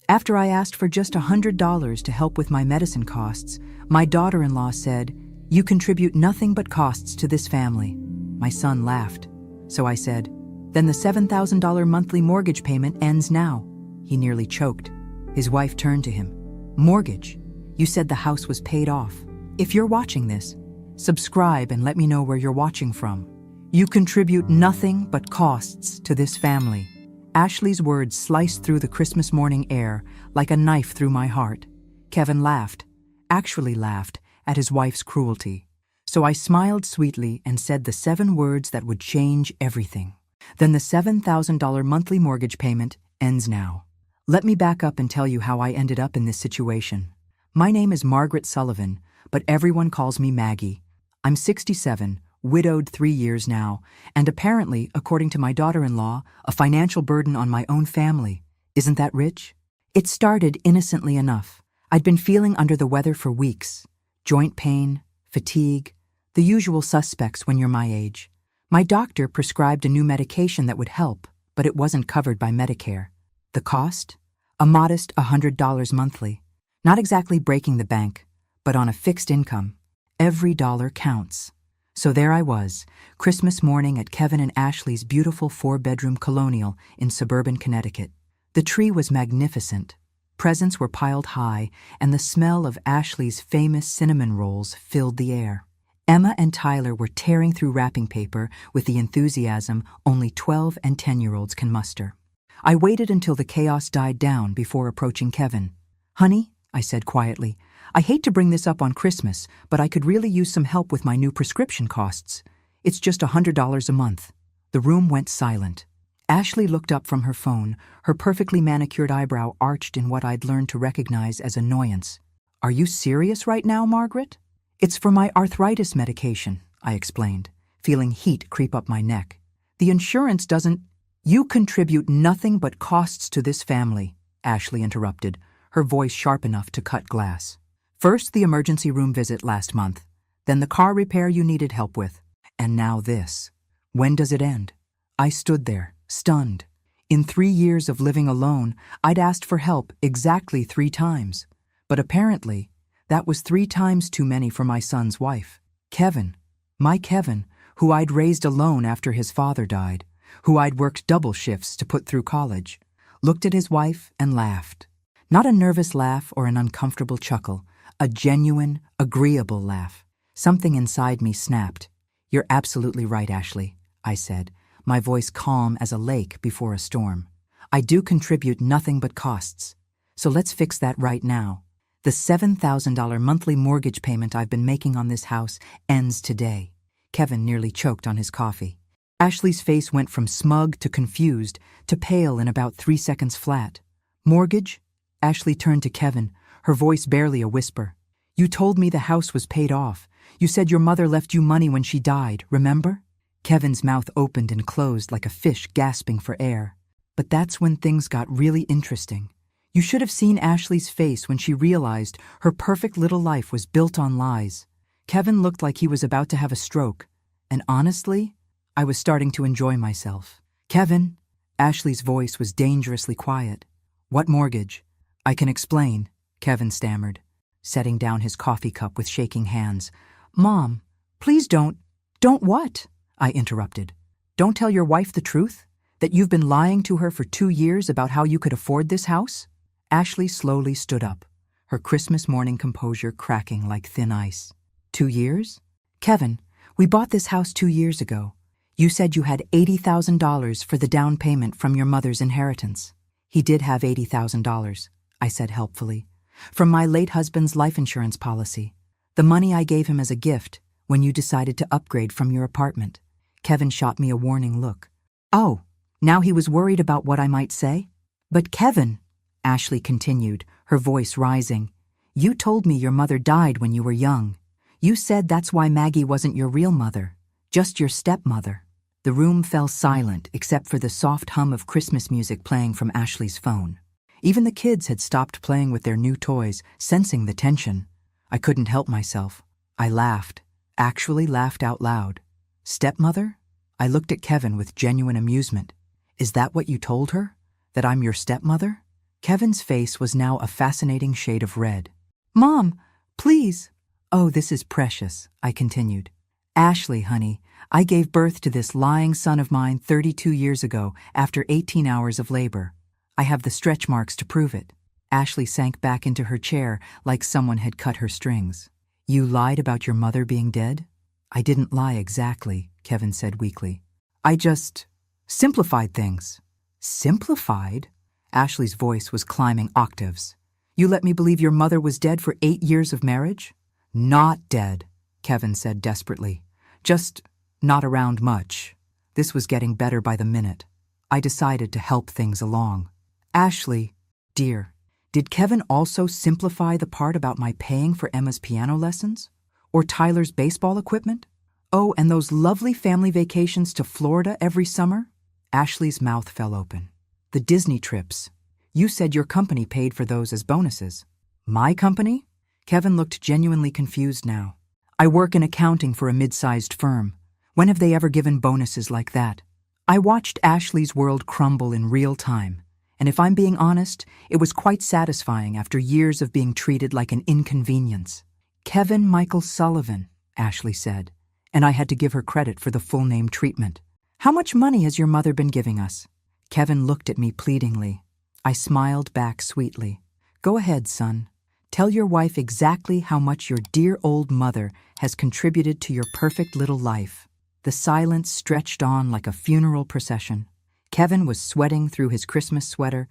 After I asked for just $100 to help with my medicine costs, my daughter-in-law said, "You contribute nothing but costs to this family." My son laughed. So I said, "Then the $7,000 monthly mortgage payment ends now." He nearly choked. His wife turned to him. "Mortgage? You said the house was paid off. If you're watching this, subscribe and let me know where you're watching from. You contribute nothing but costs to this family." Ashley's words sliced through the Christmas morning air like a knife through my heart. Kevin laughed, actually laughed, at his wife's cruelty. So I smiled sweetly and said the 7 words that would change everything. "Then the $7,000 monthly mortgage payment ends now." Let me back up and tell you how I ended up in this situation. My name is Margaret Sullivan, but everyone calls me Maggie. I'm 67, widowed 3 years now, and apparently, according to my daughter-in-law, a financial burden on my own family. Isn't that rich? It started innocently enough. I'd been feeling under the weather for weeks. Joint pain, fatigue, the usual suspects when you're my age. My doctor prescribed a new medication that would help, but it wasn't covered by Medicare. The cost? A modest $100 monthly. Not exactly breaking the bank, but on a fixed income. Every dollar counts. So there I was, Christmas morning at Kevin and Ashley's beautiful 4-bedroom colonial in suburban Connecticut. The tree was magnificent. Presents were piled high, and the smell of Ashley's famous cinnamon rolls filled the air. Emma and Tyler were tearing through wrapping paper with the enthusiasm only 12 and 10-year-olds can muster. I waited until the chaos died down before approaching Kevin. "Honey," I said quietly, "I hate to bring this up on Christmas, but I could really use some help with my new prescription costs. It's just $100 a month." The room went silent. Ashley looked up from her phone, her perfectly manicured eyebrow arched in what I'd learned to recognize as annoyance. "Are you serious right now, Margaret?" "It's for my arthritis medication," I explained, feeling heat creep up my neck. "The insurance doesn't—" "You contribute nothing but costs to this family," Ashley interrupted, her voice sharp enough to cut glass. "First the emergency room visit last month, then the car repair you needed help with, and now this. When does it end?" I stood there, stunned. In 3 years of living alone, I'd asked for help exactly 3 times. But apparently, that was 3 times too many for my son's wife. Kevin, my Kevin, who I'd raised alone after his father died, who I'd worked double shifts to put through college, looked at his wife and laughed. Not a nervous laugh or an uncomfortable chuckle, a genuine, agreeable laugh. Something inside me snapped. "You're absolutely right, Ashley," I said, my voice calm as a lake before a storm. "I do contribute nothing but costs. So let's fix that right now. The $7,000 monthly mortgage payment I've been making on this house ends today." Kevin nearly choked on his coffee. Ashley's face went from smug to confused to pale in about 3 seconds flat. "Mortgage?" Ashley turned to Kevin, her voice barely a whisper. "You told me the house was paid off. You said your mother left you money when she died, remember?" Kevin's mouth opened and closed like a fish gasping for air. But that's when things got really interesting. You should have seen Ashley's face when she realized her perfect little life was built on lies. Kevin looked like he was about to have a stroke, and honestly, I was starting to enjoy myself. "Kevin," Ashley's voice was dangerously quiet. "What mortgage?" "I can explain," Kevin stammered, setting down his coffee cup with shaking hands. "Mom, please don't—" "Don't what?" I interrupted. "Don't tell your wife the truth? That you've been lying to her for 2 years about how you could afford this house?" Ashley slowly stood up, her Christmas morning composure cracking like thin ice. 2 years? "Kevin, we bought this house 2 years ago. You said you had $80,000 for the down payment from your mother's inheritance." "He did have $80,000, I said helpfully, "from my late husband's life insurance policy. The money I gave him as a gift when you decided to upgrade from your apartment." Kevin shot me a warning look. "Oh, now he was worried about what I might say?" "But Kevin," Ashley continued, her voice rising, "you told me your mother died when you were young. You said that's why Maggie wasn't your real mother, just your stepmother." The room fell silent except for the soft hum of Christmas music playing from Ashley's phone. Even the kids had stopped playing with their new toys, sensing the tension. I couldn't help myself. I laughed, actually laughed out loud. "Stepmother?" I looked at Kevin with genuine amusement. "Is that what you told her? That I'm your stepmother?" Kevin's face was now a fascinating shade of red. Mom, please. Oh, this is precious, I continued. Ashley, honey, I gave birth to this lying son of mine 32 years ago after 18 hours of labor. I have the stretch marks to prove it. Ashley sank back into her chair like someone had cut her strings. You lied about your mother being dead? I didn't lie exactly, Kevin said weakly. I just simplified things. Simplified? Ashley's voice was climbing octaves. You let me believe your mother was dead for 8 years of marriage? Not dead, Kevin said desperately. Just not around much. This was getting better by the minute. I decided to help things along. Ashley, dear, did Kevin also simplify the part about my paying for Emma's piano lessons? Or Tyler's baseball equipment? Oh, and those lovely family vacations to Florida every summer? Ashley's mouth fell open. The Disney trips. You said your company paid for those as bonuses. My company? Kevin looked genuinely confused now. I work in accounting for a mid-sized firm. When have they ever given bonuses like that? I watched Ashley's world crumble in real time, and if I'm being honest, it was quite satisfying after years of being treated like an inconvenience. Kevin Michael Sullivan, Ashley said, and I had to give her credit for the full name treatment. How much money has your mother been giving us? Kevin looked at me pleadingly. I smiled back sweetly. Go ahead, son. Tell your wife exactly how much your dear old mother has contributed to your perfect little life. The silence stretched on like a funeral procession. Kevin was sweating through his Christmas sweater.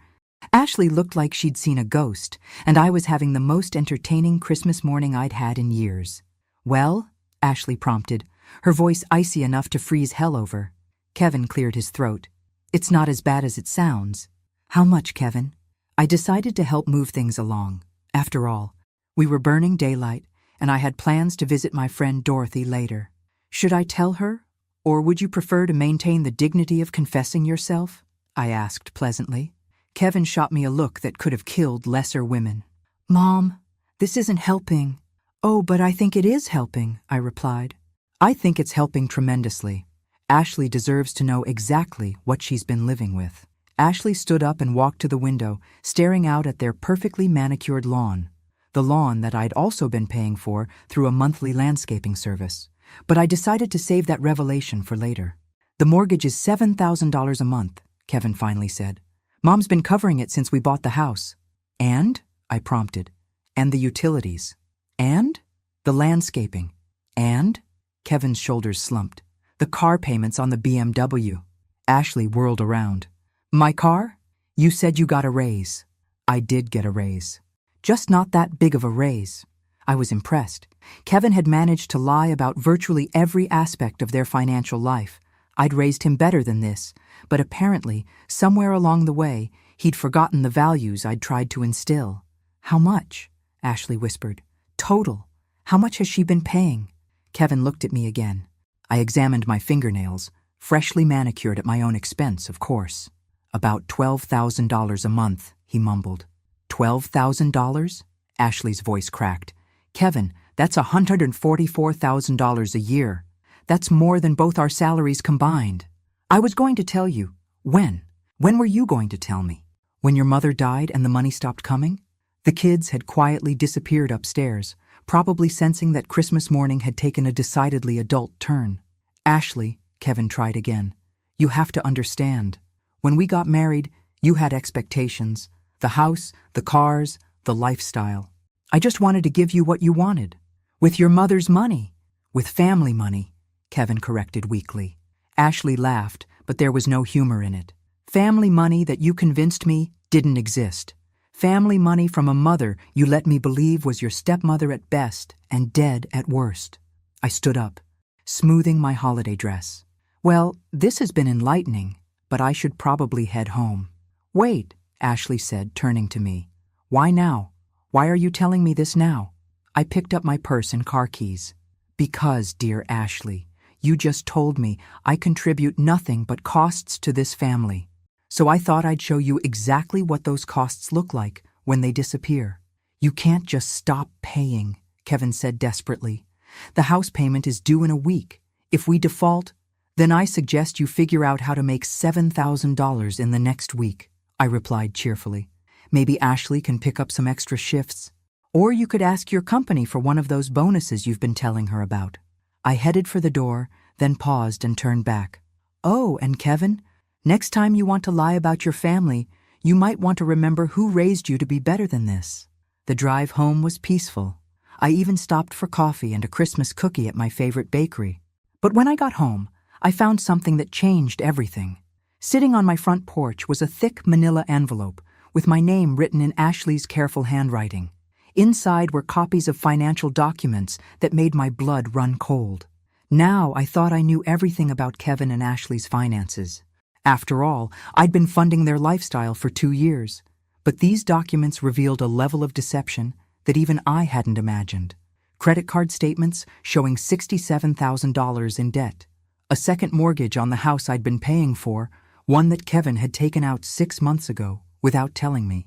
Ashley looked like she'd seen a ghost, and I was having the most entertaining Christmas morning I'd had in years. Well, Ashley prompted, her voice icy enough to freeze hell over. Kevin cleared his throat. It's not as bad as it sounds. How much, Kevin? I decided to help move things along. After all, we were burning daylight, and I had plans to visit my friend Dorothy later. Should I tell her, or would you prefer to maintain the dignity of confessing yourself? I asked pleasantly. Kevin shot me a look that could have killed lesser women. Mom, this isn't helping. Oh, but I think it is helping, I replied. I think it's helping tremendously. Ashley deserves to know exactly what she's been living with. Ashley stood up and walked to the window, staring out at their perfectly manicured lawn. The lawn that I'd also been paying for through a monthly landscaping service. But I decided to save that revelation for later. The mortgage is $7,000 a month, Kevin finally said. Mom's been covering it since we bought the house. And? I prompted. And the utilities. And? The landscaping. And? Kevin's shoulders slumped. The car payments on the BMW. Ashley whirled around. My car? You said you got a raise. I did get a raise. Just not that big of a raise. I was impressed. Kevin had managed to lie about virtually every aspect of their financial life. I'd raised him better than this, but apparently, somewhere along the way, he'd forgotten the values I'd tried to instill. How much? Ashley whispered. Total. How much has she been paying? Kevin looked at me again. I examined my fingernails, freshly manicured at my own expense, of course. About $12,000 a month, he mumbled. $12,000? Ashley's voice cracked. Kevin, that's $144,000 a year. That's more than both our salaries combined. I was going to tell you. When? When were you going to tell me? When your mother died and the money stopped coming? The kids had quietly disappeared upstairs, probably sensing that Christmas morning had taken a decidedly adult turn. Ashley, Kevin tried again, you have to understand. When we got married, you had expectations. The house, the cars, the lifestyle. I just wanted to give you what you wanted. With your mother's money. With family money, Kevin corrected weakly. Ashley laughed, but there was no humor in it. Family money that you convinced me didn't exist. Family money from a mother you let me believe was your stepmother at best and dead at worst. I stood up, smoothing my holiday dress. Well, this has been enlightening, but I should probably head home. Wait, Ashley said, turning to me. Why now? Why are you telling me this now? I picked up my purse and car keys. Because, dear Ashley, you just told me I contribute nothing but costs to this family. So I thought I'd show you exactly what those costs look like when they disappear. You can't just stop paying, Kevin said desperately. The house payment is due in a week. If we default, then I suggest you figure out how to make $7,000 in the next week, I replied cheerfully. Maybe Ashley can pick up some extra shifts. Or you could ask your company for one of those bonuses you've been telling her about. I headed for the door, then paused and turned back. Oh, and Kevin, next time you want to lie about your family, you might want to remember who raised you to be better than this. The drive home was peaceful. I even stopped for coffee and a Christmas cookie at my favorite bakery. But when I got home, I found something that changed everything. Sitting on my front porch was a thick manila envelope with my name written in Ashley's careful handwriting. Inside were copies of financial documents that made my blood run cold. Now I thought I knew everything about Kevin and Ashley's finances. After all, I'd been funding their lifestyle for 2 years. But these documents revealed a level of deception that even I hadn't imagined. Credit card statements showing $67,000 in debt. A second mortgage on the house I'd been paying for, one that Kevin had taken out 6 months ago without telling me.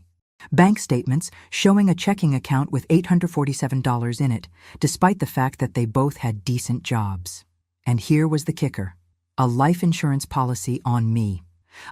Bank statements showing a checking account with $847 in it, despite the fact that they both had decent jobs. And here was the kicker: a life insurance policy on me.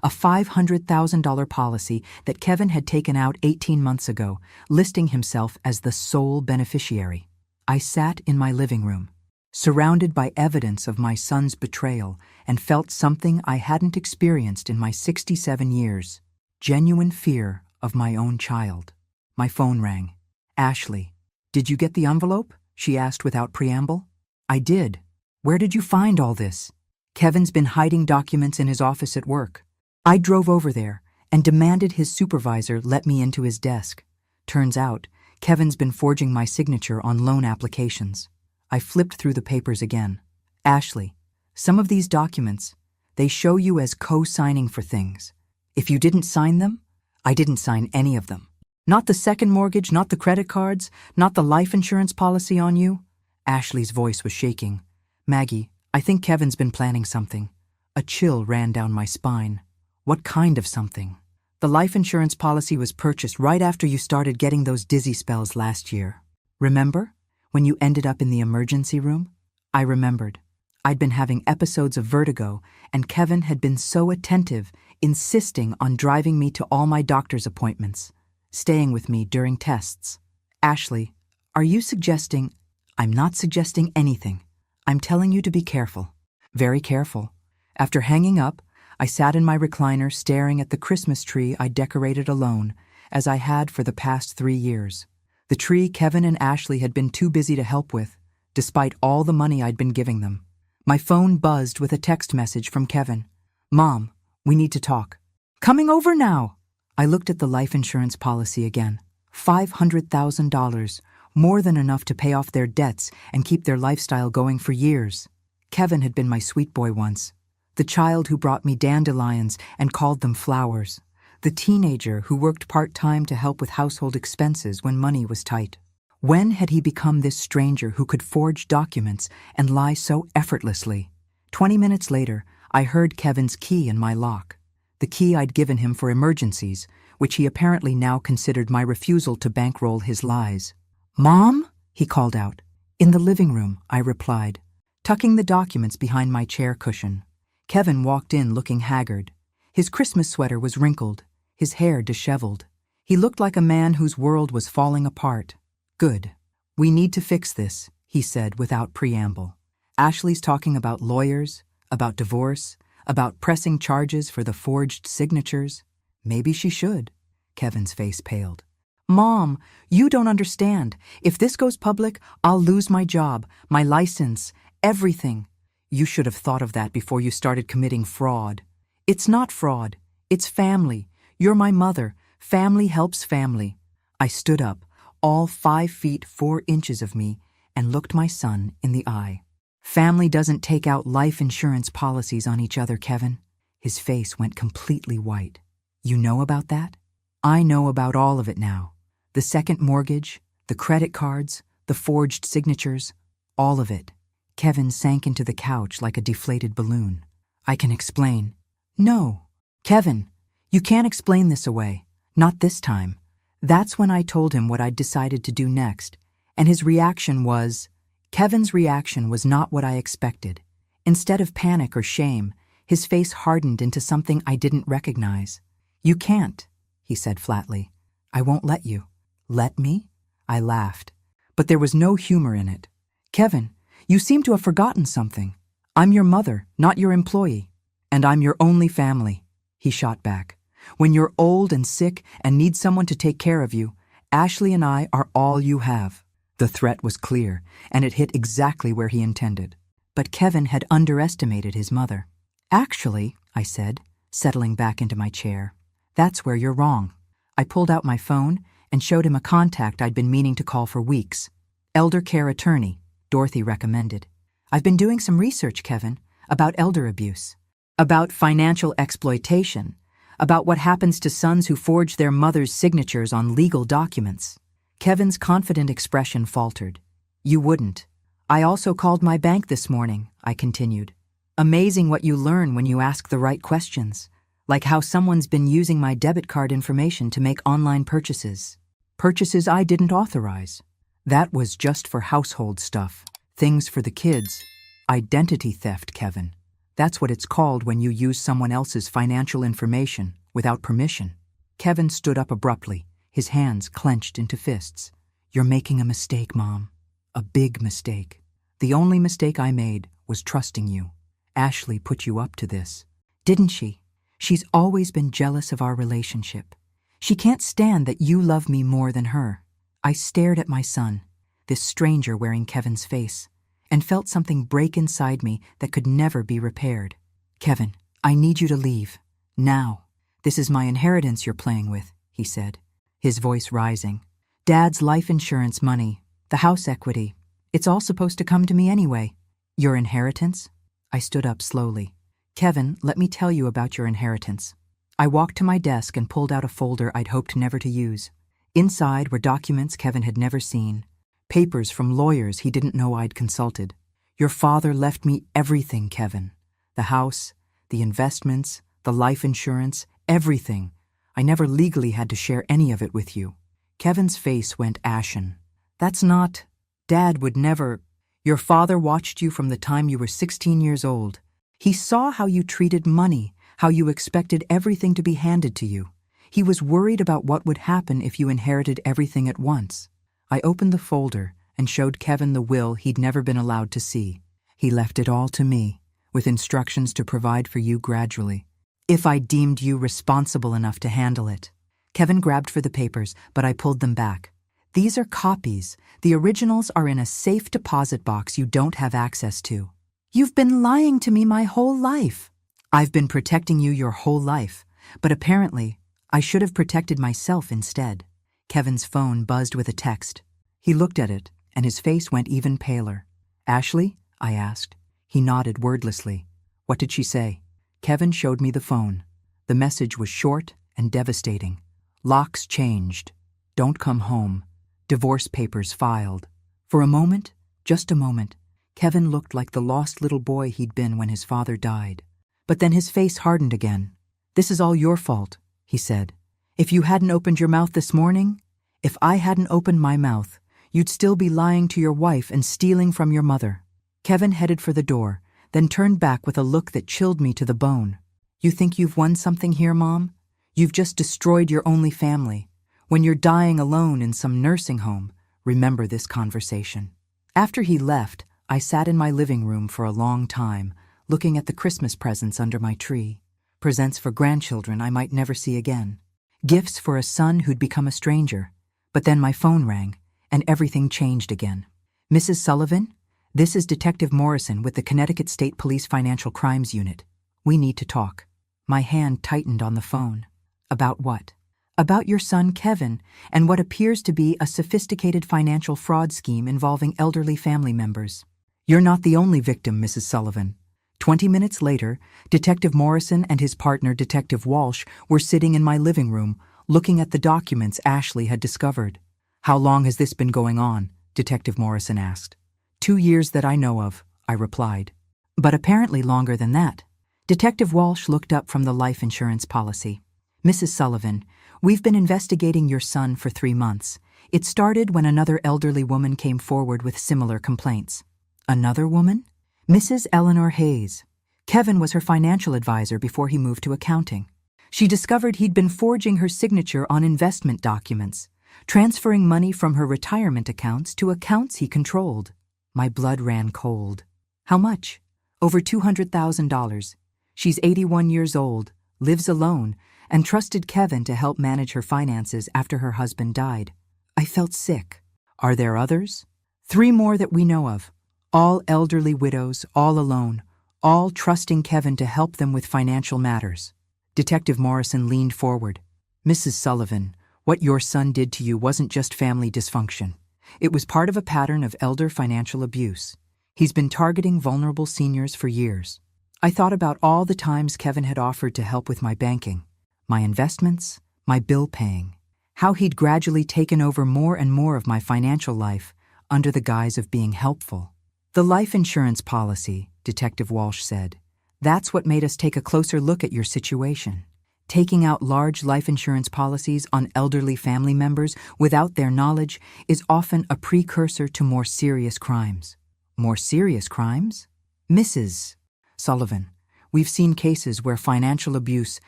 A $500,000 policy that Kevin had taken out 18 months ago, listing himself as the sole beneficiary. I sat in my living room, surrounded by evidence of my son's betrayal, and felt something I hadn't experienced in my 67 years: genuine fear of my own child. My phone rang. Ashley, did you get the envelope? She asked without preamble. I did. Where did you find all this? Kevin's been hiding documents in his office at work. I drove over there and demanded his supervisor let me into his desk. Turns out, Kevin's been forging my signature on loan applications. I flipped through the papers again. Ashley, some of these documents, they show you as co-signing for things. If you didn't sign them, I didn't sign any of them. Not the second mortgage, not the credit cards, not the life insurance policy on you. Ashley's voice was shaking. Maggie, I think Kevin's been planning something. A chill ran down my spine. What kind of something? The life insurance policy was purchased right after you started getting those dizzy spells last year. Remember? When you ended up in the emergency room? I remembered. I'd been having episodes of vertigo, and Kevin had been so attentive, insisting on driving me to all my doctor's appointments, staying with me during tests. Ashley, are you suggesting? I'm not suggesting anything. I'm telling you to be careful. Very careful. After hanging up, I sat in my recliner staring at the Christmas tree I decorated alone, as I had for the past 3 years. The tree Kevin and Ashley had been too busy to help with, despite all the money I'd been giving them. My phone buzzed with a text message from Kevin. Mom, we need to talk. Coming over now. I looked at the life insurance policy again. $500,000, more than enough to pay off their debts and keep their lifestyle going for years. Kevin had been my sweet boy once. The child who brought me dandelions and called them flowers. The teenager who worked part-time to help with household expenses when money was tight. When had he become this stranger who could forge documents and lie so effortlessly? 20 minutes later, I heard Kevin's key in my lock. The key I'd given him for emergencies, which he apparently now considered my refusal to bankroll his lies. Mom? He called out. In the living room, I replied, tucking the documents behind my chair cushion. Kevin walked in looking haggard. His Christmas sweater was wrinkled, his hair disheveled. He looked like a man whose world was falling apart. Good. We need to fix this, he said without preamble. Ashley's talking about lawyers, about divorce, about pressing charges for the forged signatures. Maybe she should. Kevin's face paled. Mom, you don't understand. If this goes public, I'll lose my job, my license, everything. You should have thought of that before you started committing fraud. It's not fraud. It's family. You're my mother. Family helps family. I stood up, all 5 feet 4 inches of me, and looked my son in the eye. Family doesn't take out life insurance policies on each other, Kevin. His face went completely white. You know about that? I know about all of it now. The second mortgage, the credit cards, the forged signatures, all of it. Kevin sank into the couch like a deflated balloon. I can explain. No. Kevin, you can't explain this away. Not this time. That's when I told him what I'd decided to do next, and his reaction was... Kevin's reaction was not what I expected. Instead of panic or shame, his face hardened into something I didn't recognize. You can't, he said flatly. I won't let you. Let me? I laughed. But there was no humor in it. Kevin, you seem to have forgotten something. I'm your mother, not your employee. And I'm your only family, he shot back. When you're old and sick and need someone to take care of you, Ashley and I are all you have. The threat was clear, and it hit exactly where he intended. But Kevin had underestimated his mother. Actually, I said, settling back into my chair, that's where you're wrong. I pulled out my phone and showed him a contact I'd been meaning to call for weeks. Elder care attorney, Dorothy recommended. I've been doing some research, Kevin, about elder abuse, about financial exploitation, about what happens to sons who forge their mother's signatures on legal documents. Kevin's confident expression faltered. You wouldn't. I also called my bank this morning, I continued. Amazing what you learn when you ask the right questions, like how someone's been using my debit card information to make online purchases. Purchases I didn't authorize. That was just for household stuff, things for the kids. Identity theft, Kevin. That's what it's called when you use someone else's financial information without permission. Kevin stood up abruptly, his hands clenched into fists. You're making a mistake, Mom. A big mistake. The only mistake I made was trusting you. Ashley put you up to this. Didn't she? She's always been jealous of our relationship. She can't stand that you love me more than her. I stared at my son, this stranger wearing Kevin's face, and felt something break inside me that could never be repaired. Kevin, I need you to leave. Now. This is my inheritance you're playing with, he said, his voice rising. Dad's life insurance money, the house equity. It's all supposed to come to me anyway. Your inheritance? I stood up slowly. Kevin, let me tell you about your inheritance. I walked to my desk and pulled out a folder I'd hoped never to use. Inside were documents Kevin had never seen, papers from lawyers he didn't know I'd consulted. Your father left me everything, Kevin. The house, the investments, the life insurance, everything. I never legally had to share any of it with you. Kevin's face went ashen. That's not... Dad would never... Your father watched you from the time you were 16 years old. He saw how you treated money, how you expected everything to be handed to you. He was worried about what would happen if you inherited everything at once. I opened the folder and showed Kevin the will he'd never been allowed to see. He left it all to me, with instructions to provide for you gradually, if I deemed you responsible enough to handle it. Kevin grabbed for the papers, but I pulled them back. These are copies. The originals are in a safe deposit box you don't have access to. You've been lying to me my whole life. I've been protecting you your whole life, but apparently I should have protected myself instead. Kevin's phone buzzed with a text. He looked at it, and his face went even paler. Ashley? I asked. He nodded wordlessly. What did she say? Kevin showed me the phone. The message was short and devastating. Locks changed. Don't come home. Divorce papers filed. For a moment, just a moment, Kevin looked like the lost little boy he'd been when his father died. But then his face hardened again. This is all your fault, he said. If you hadn't opened your mouth this morning, if I hadn't opened my mouth, you'd still be lying to your wife and stealing from your mother. Kevin headed for the door, then turned back with a look that chilled me to the bone. You think you've won something here, Mom? You've just destroyed your only family. When you're dying alone in some nursing home, remember this conversation. After he left, I sat in my living room for a long time, looking at the Christmas presents under my tree. Presents for grandchildren I might never see again. Gifts for a son who'd become a stranger. But then my phone rang, and everything changed again. Mrs. Sullivan? This is Detective Morrison with the Connecticut State Police Financial Crimes Unit. We need to talk. My hand tightened on the phone. About what? About your son, Kevin, and what appears to be a sophisticated financial fraud scheme involving elderly family members. You're not the only victim, Mrs. Sullivan. 20 minutes later, Detective Morrison and his partner, Detective Walsh, were sitting in my living room, looking at the documents Ashley had discovered. How long has this been going on? Detective Morrison asked. 2 years that I know of, I replied. But apparently longer than that. Detective Walsh looked up from the life insurance policy. Mrs. Sullivan, we've been investigating your son for 3 months. It started when another elderly woman came forward with similar complaints. Another woman? Mrs. Eleanor Hayes. Kevin was her financial advisor before he moved to accounting. She discovered he'd been forging her signature on investment documents, transferring money from her retirement accounts to accounts he controlled. My blood ran cold. How much? Over $200,000. She's 81 years old, lives alone, and trusted Kevin to help manage her finances after her husband died. I felt sick. Are there others? 3 more that we know of. All elderly widows, all alone, all trusting Kevin to help them with financial matters. Detective Morrison leaned forward. Mrs. Sullivan, what your son did to you wasn't just family dysfunction. It was part of a pattern of elder financial abuse. He's been targeting vulnerable seniors for years. I thought about all the times Kevin had offered to help with my banking, my investments, my bill paying, how he'd gradually taken over more and more of my financial life under the guise of being helpful. The life insurance policy, Detective Walsh said, that's what made us take a closer look at your situation. Taking out large life insurance policies on elderly family members without their knowledge is often a precursor to more serious crimes. More serious crimes? Mrs. Sullivan, we've seen cases where financial abuse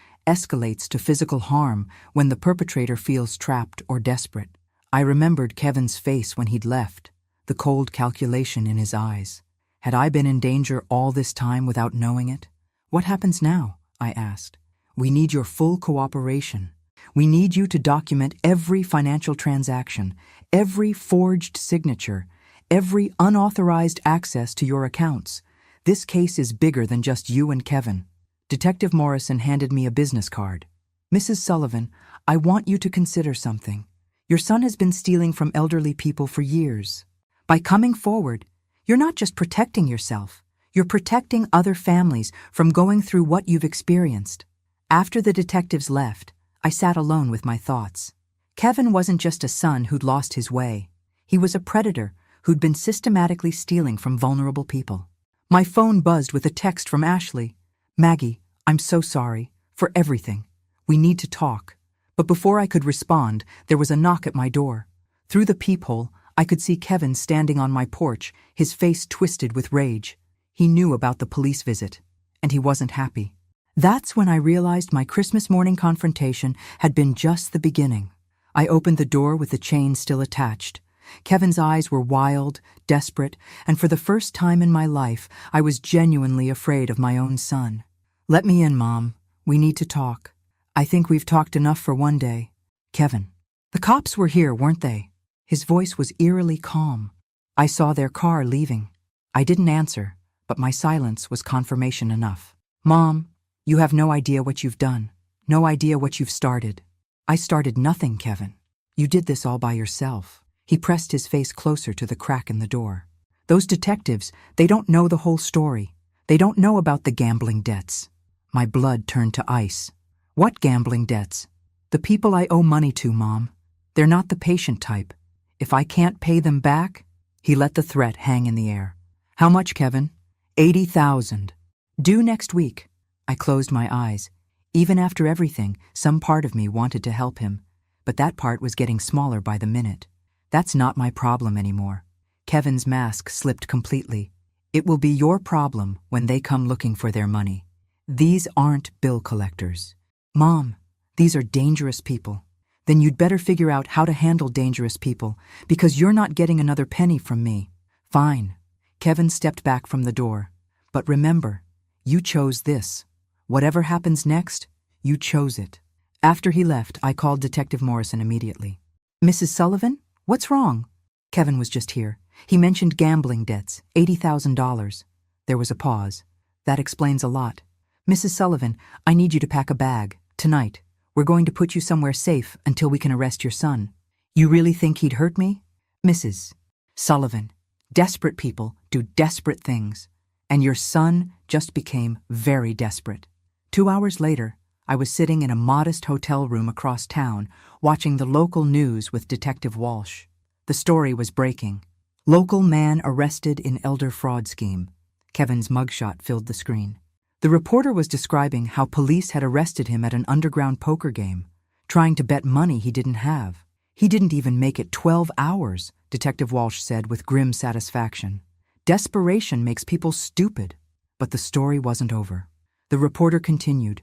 escalates to physical harm when the perpetrator feels trapped or desperate. I remembered Kevin's face when he'd left, the cold calculation in his eyes. Had I been in danger all this time without knowing it? What happens now? I asked. We need your full cooperation. We need you to document every financial transaction, every forged signature, every unauthorized access to your accounts. This case is bigger than just you and Kevin. Detective Morrison handed me a business card. Mrs. Sullivan, I want you to consider something. Your son has been stealing from elderly people for years. By coming forward, you're not just protecting yourself, you're protecting other families from going through what you've experienced. After the detectives left, I sat alone with my thoughts. Kevin wasn't just a son who'd lost his way. He was a predator who'd been systematically stealing from vulnerable people. My phone buzzed with a text from Ashley. Maggie, I'm so sorry for everything. We need to talk. But before I could respond, there was a knock at my door. Through the peephole, I could see Kevin standing on my porch, his face twisted with rage. He knew about the police visit, and he wasn't happy. That's when I realized my Christmas morning confrontation had been just the beginning. I opened the door with the chain still attached. Kevin's eyes were wild, desperate, and for the first time in my life, I was genuinely afraid of my own son. Let me in, Mom. We need to talk. I think we've talked enough for one day. Kevin. The cops were here, weren't they? His voice was eerily calm. I saw their car leaving. I didn't answer, but my silence was confirmation enough. Mom, you have no idea what you've done. No idea what you've started. I started nothing, Kevin. You did this all by yourself. He pressed his face closer to the crack in the door. Those detectives, they don't know the whole story. They don't know about the gambling debts. My blood turned to ice. What gambling debts? The people I owe money to, Mom. They're not the patient type. If I can't pay them back, he let the threat hang in the air. How much, Kevin? $80,000. Due next week. I closed my eyes. Even after everything, some part of me wanted to help him, but that part was getting smaller by the minute. That's not my problem anymore. Kevin's mask slipped completely. It will be your problem when they come looking for their money. These aren't bill collectors. Mom, these are dangerous people. Then you'd better figure out how to handle dangerous people, because you're not getting another penny from me. Fine. Kevin stepped back from the door. But remember, you chose this. Whatever happens next, you chose it. After he left, I called Detective Morrison immediately. Mrs. Sullivan? What's wrong? Kevin was just here. He mentioned gambling debts, $80,000. There was a pause. That explains a lot. Mrs. Sullivan, I need you to pack a bag, tonight. We're going to put you somewhere safe until we can arrest your son. You really think he'd hurt me? Mrs. Sullivan, desperate people do desperate things, and your son just became very desperate. 2 hours later, I was sitting in a modest hotel room across town, watching the local news with Detective Walsh. The story was breaking. Local man arrested in elder fraud scheme. Kevin's mugshot filled the screen. The reporter was describing how police had arrested him at an underground poker game, trying to bet money he didn't have. He didn't even make it 12 hours, Detective Walsh said with grim satisfaction. Desperation makes people stupid. But the story wasn't over. The reporter continued.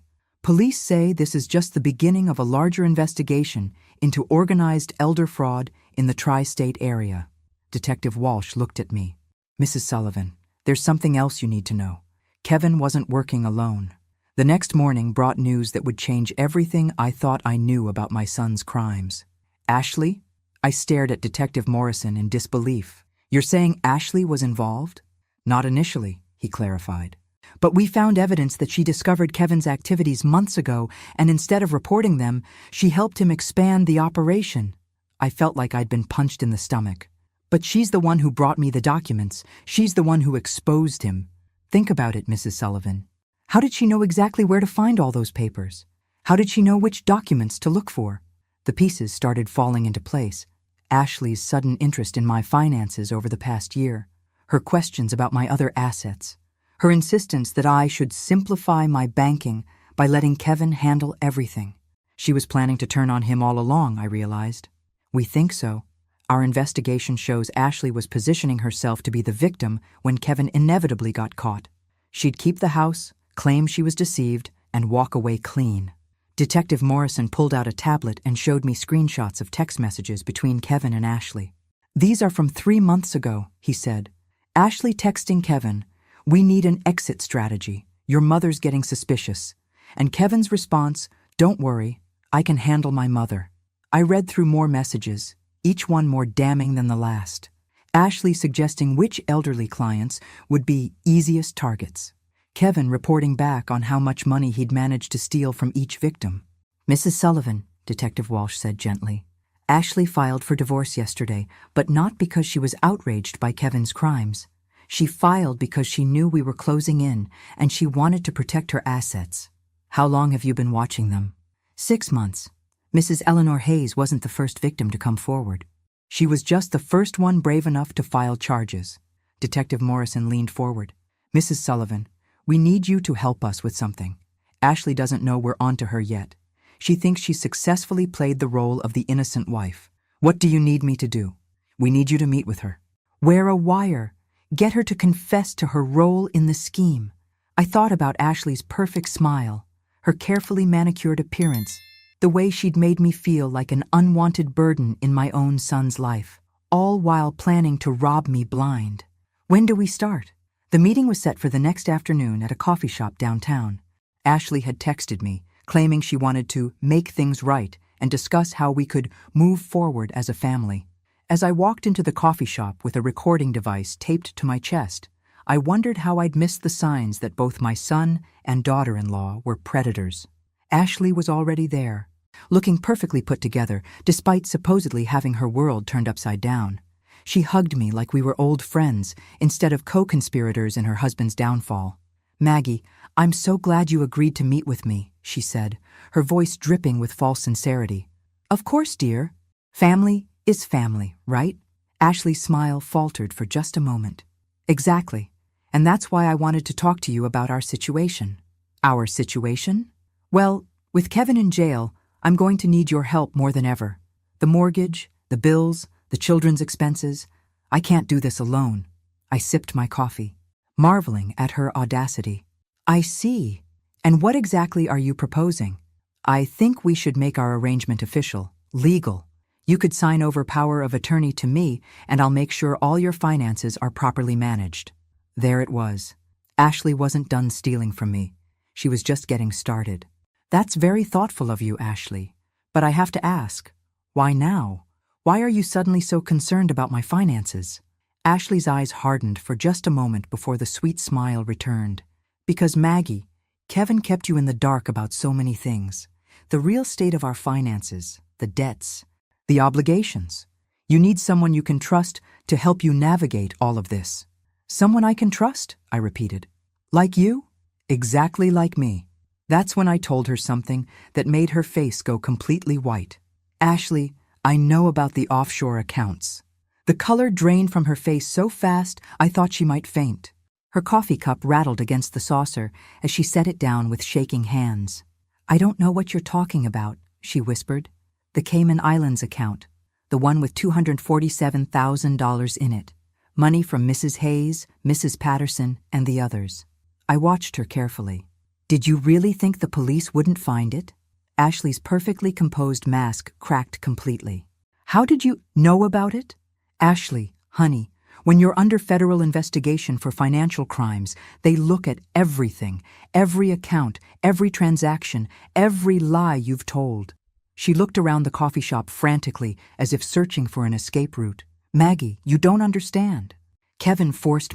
Police say this is just the beginning of a larger investigation into organized elder fraud in the tri-state area. Detective Walsh looked at me. Mrs. Sullivan, there's something else you need to know. Kevin wasn't working alone. The next morning brought news that would change everything I thought I knew about my son's crimes. Ashley? I stared at Detective Morrison in disbelief. You're saying Ashley was involved? Not initially, he clarified. But we found evidence that she discovered Kevin's activities months ago, and instead of reporting them, she helped him expand the operation. I felt like I'd been punched in the stomach. But she's the one who brought me the documents. She's the one who exposed him. Think about it, Mrs. Sullivan. How did she know exactly where to find all those papers? How did she know which documents to look for? The pieces started falling into place. Ashley's sudden interest in my finances over the past year, her questions about my other assets, her insistence that I should simplify my banking by letting Kevin handle everything. She was planning to turn on him all along, I realized. We think so. Our investigation shows Ashley was positioning herself to be the victim when Kevin inevitably got caught. She'd keep the house, claim she was deceived, and walk away clean. Detective Morrison pulled out a tablet and showed me screenshots of text messages between Kevin and Ashley. These are from 3 months ago, he said. Ashley texting Kevin, "We need an exit strategy. Your mother's getting suspicious." And Kevin's response, "Don't worry, I can handle my mother." I read through more messages, each one more damning than the last. Ashley suggesting which elderly clients would be easiest targets. Kevin reporting back on how much money he'd managed to steal from each victim. "Mrs. Sullivan," Detective Walsh said gently, "Ashley filed for divorce yesterday, but not because she was outraged by Kevin's crimes. She filed because she knew we were closing in and she wanted to protect her assets." "How long have you been watching them?" 6 months. Mrs. Eleanor Hayes wasn't the first victim to come forward. She was just the first one brave enough to file charges. Detective Morrison leaned forward. "Mrs. Sullivan, we need you to help us with something. Ashley doesn't know we're onto her yet. She thinks she successfully played the role of the innocent wife. What do you need me to do?" "We need you to meet with her. Wear a wire. Get her to confess to her role in the scheme." I thought about Ashley's perfect smile, her carefully manicured appearance, the way she'd made me feel like an unwanted burden in my own son's life, all while planning to rob me blind. "When do we start?" The meeting was set for the next afternoon at a coffee shop downtown. Ashley had texted me, claiming she wanted to make things right and discuss how we could move forward as a family. As I walked into the coffee shop with a recording device taped to my chest, I wondered how I'd missed the signs that both my son and daughter-in-law were predators. Ashley was already there, looking perfectly put together, despite supposedly having her world turned upside down. She hugged me like we were old friends instead of co-conspirators in her husband's downfall. "Maggie, I'm so glad you agreed to meet with me," she said, her voice dripping with false sincerity. "Of course, dear. Family is family, right?" Ashley's smile faltered for just a moment. "Exactly. And that's why I wanted to talk to you about our situation." "Our situation?" "Well, with Kevin in jail, I'm going to need your help more than ever. The mortgage, the bills, the children's expenses. I can't do this alone." I sipped my coffee, marveling at her audacity. "I see. And what exactly are you proposing?" "I think we should make our arrangement official, legal. You could sign over power of attorney to me, and I'll make sure all your finances are properly managed." There it was. Ashley wasn't done stealing from me. She was just getting started. "That's very thoughtful of you, Ashley. But I have to ask, why now? Why are you suddenly so concerned about my finances?" Ashley's eyes hardened for just a moment before the sweet smile returned. "Because Maggie, Kevin kept you in the dark about so many things. The real state of our finances, the debts, the obligations. You need someone you can trust to help you navigate all of this." "Someone I can trust?" I repeated. "Like you?" "Exactly like me." That's when I told her something that made her face go completely white. "Ashley, I know about the offshore accounts." The color drained from her face so fast I thought she might faint. Her coffee cup rattled against the saucer as she set it down with shaking hands. "I don't know what you're talking about," she whispered. "The Cayman Islands account, the one with $247,000 in it. Money from Mrs. Hayes, Mrs. Patterson, and the others." I watched her carefully. Did you really think the police wouldn't find it? Ashley's perfectly composed mask cracked completely. How did you know about it? Ashley, honey, when you're under federal investigation for financial crimes, they look at everything, every account, every transaction, every lie you've told. She looked around the coffee shop frantically, as if searching for an escape route. Maggie, you don't understand. Kevin forced